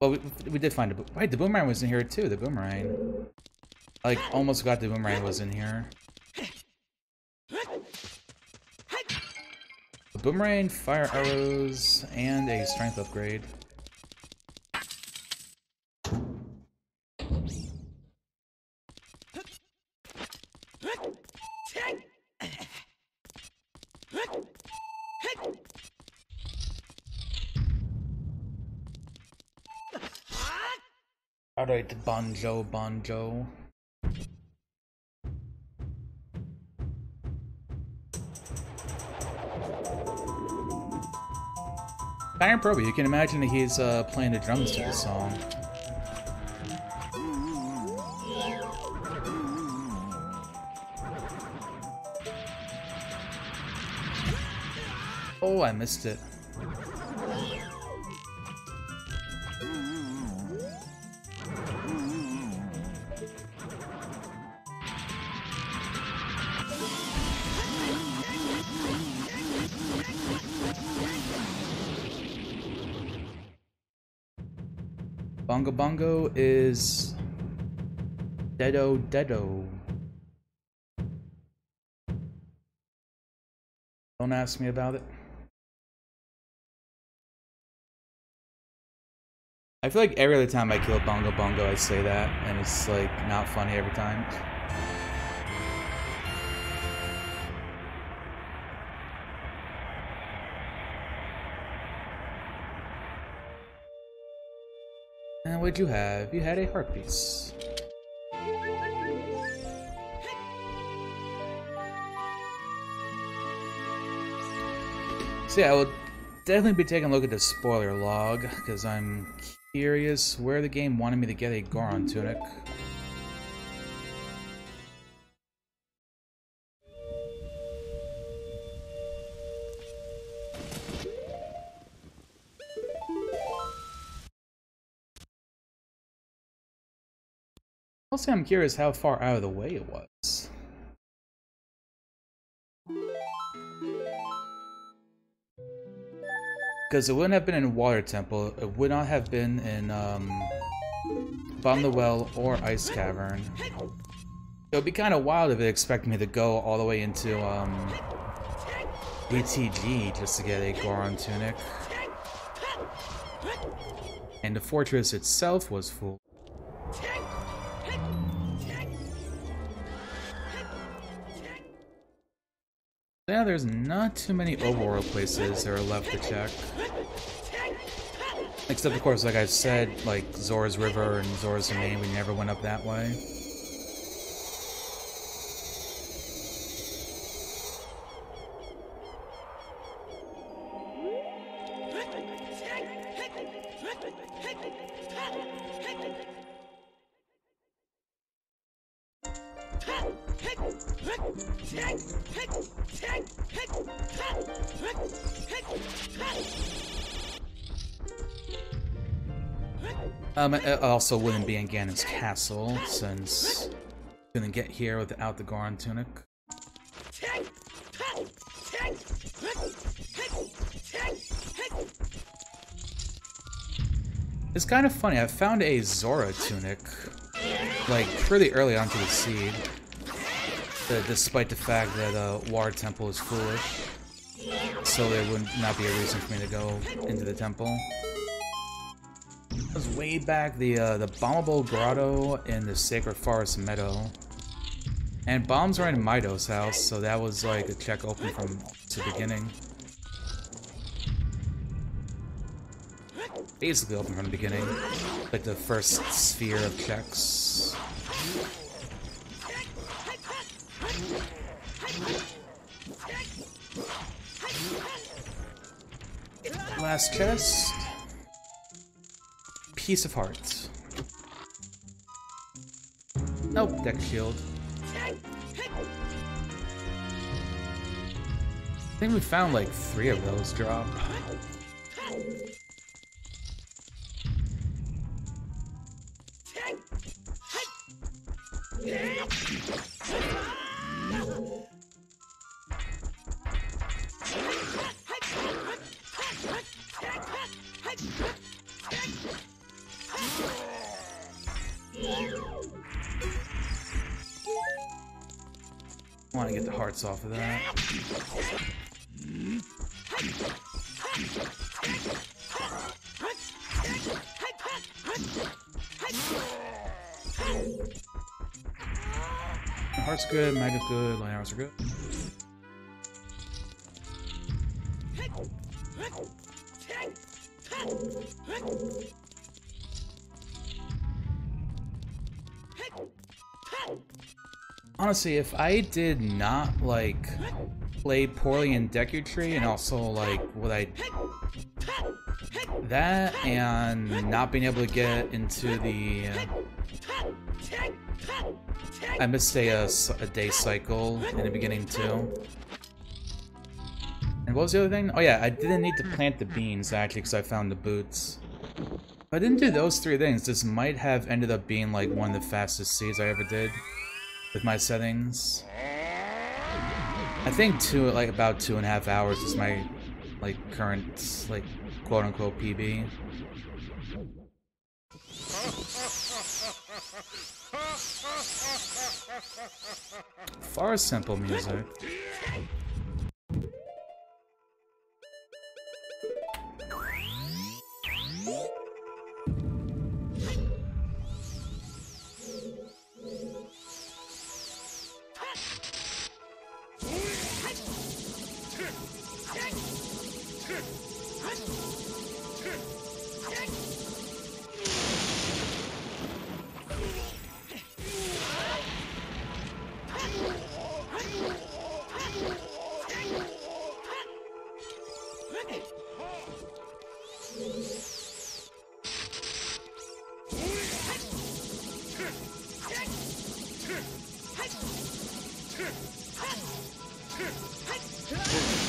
Well, we did find a... Wait, the boomerang was in here too, the boomerang. Like, almost forgot the boomerang was in here. The boomerang, fire arrows, and a strength upgrade. Alright, Banjo. Iron Proby, you can imagine that he's playing the drums to the song. Oh, I missed it. Bongo Bongo is Dedo. Don't ask me about it. I feel like every other time I kill Bongo Bongo I say that, and it's like not funny every time. And what'd you have? You had a heart piece. So yeah, I will definitely be taking a look at the spoiler log, because I'm curious where the game wanted me to get a Goron tunic. Also, I'm curious how far out of the way it was. Because it wouldn't have been in Water Temple, it would not have been in Bottom of the Well or Ice Cavern. It would be kind of wild if it expected me to go all the way into ETG just to get a Goron tunic. And the fortress itself was full. Yeah, there's not too many overworld places that are left to check. Except, of course, like I said, like Zora's River and Zora's Domain, we never went up that way. It also wouldn't be in Ganon's castle, since couldn't get here without the Goron tunic. It's kind of funny, I found a Zora tunic, like, pretty early onto the seed, despite the fact that War Temple is foolish, so there would not be a reason for me to go into the temple. It was way back, the bombable grotto in the Sacred Forest Meadow. And bombs are in Mido's house, so that was like a check open from the beginning. Basically open from the beginning. Like the first sphere of checks. Last chest. Piece of heart. Nope, deck shield. I think we found like 3 of those drop. I want to get the hearts off of that. The heart's good, magic's good, light arrows are good. Honestly, if I did not, like, play poorly in Deku Tree, and also, like, that, and not being able to get into the, I missed a day cycle in the beginning, too. And what was the other thing? Oh yeah, I didn't need to plant the beans, actually, because I found the boots. If I didn't do those 3 things, this might have ended up being, like, one of the fastest seeds I ever did. With my settings. I think about 2.5 hours is my, like, current, like, quote-unquote PB. Far simple music.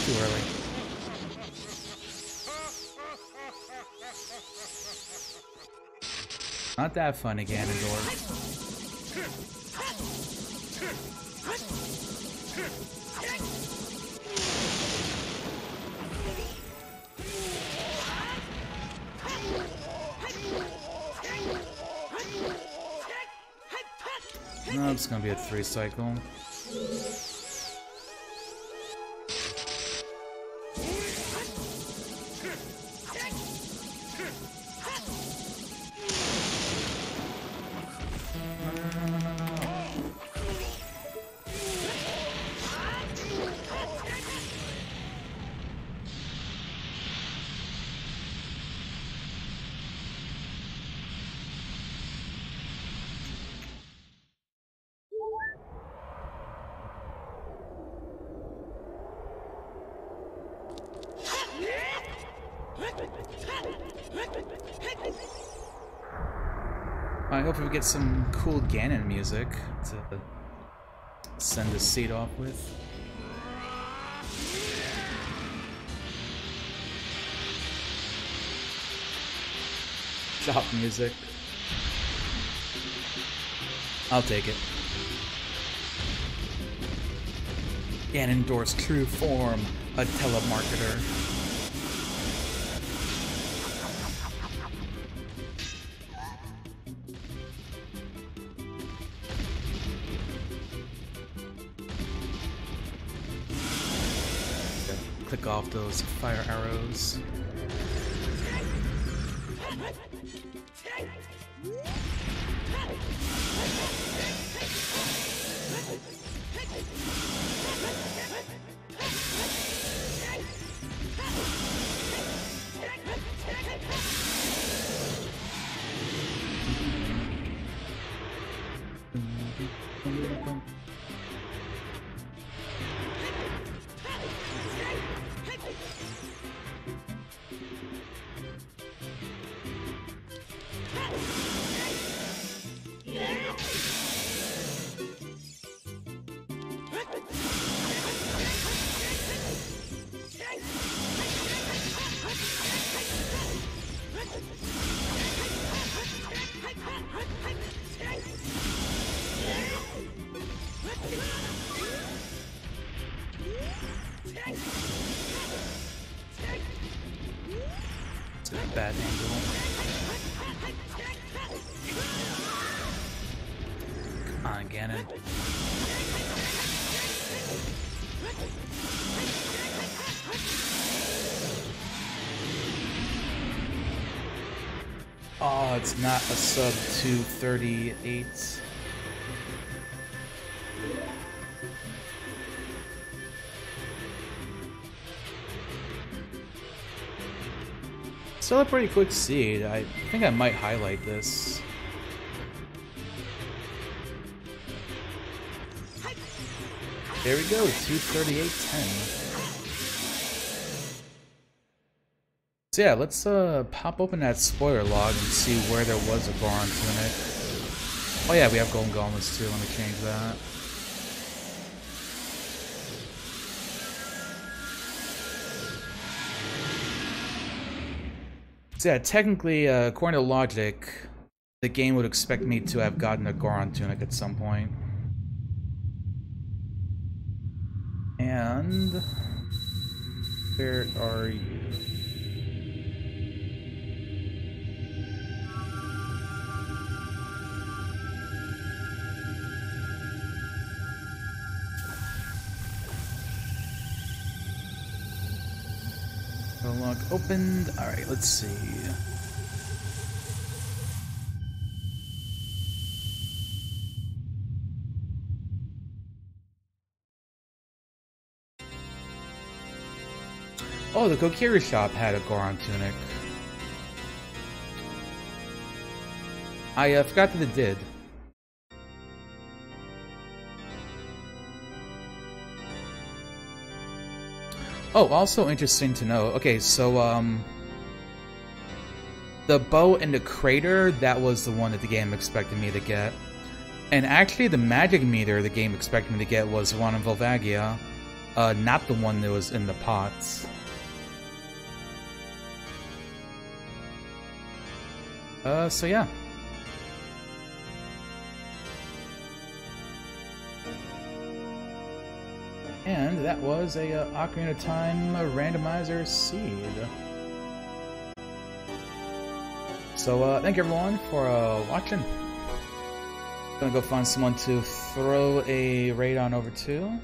Too early. Not that fun again, Ganondorf. No, it's gonna be a 3 cycle. I hope we get some cool Ganon music to send the seed off with. Shop music. I'll take it. Ganondorf's true form, a telemarketer. Click off those fire arrows. It's a bad angle. Come on, Ganon. Oh, it's not a sub 238. Still a pretty quick seed. I think I might highlight this. There we go, 238.10. So yeah, let's pop open that spoiler log and see where there was a Goron tunic. Oh yeah, we have golden gauntlets too. Let me change that. So yeah, technically, according to logic, the game would expect me to have gotten a Goron tunic at some point. And where are you? Log opened. Alright, let's see. Oh, the Kokiri shop had a Goron tunic. I forgot that it did. Oh, also interesting to know. Okay, so, the bow in the crater, that was the one that the game expected me to get. And actually, the magic meter the game expected me to get was the one in Volvagia, not the one that was in the pots. So yeah. And that was a Ocarina of Time randomizer seed. So thank you everyone for watching. I'm gonna go find someone to throw a raid on over to.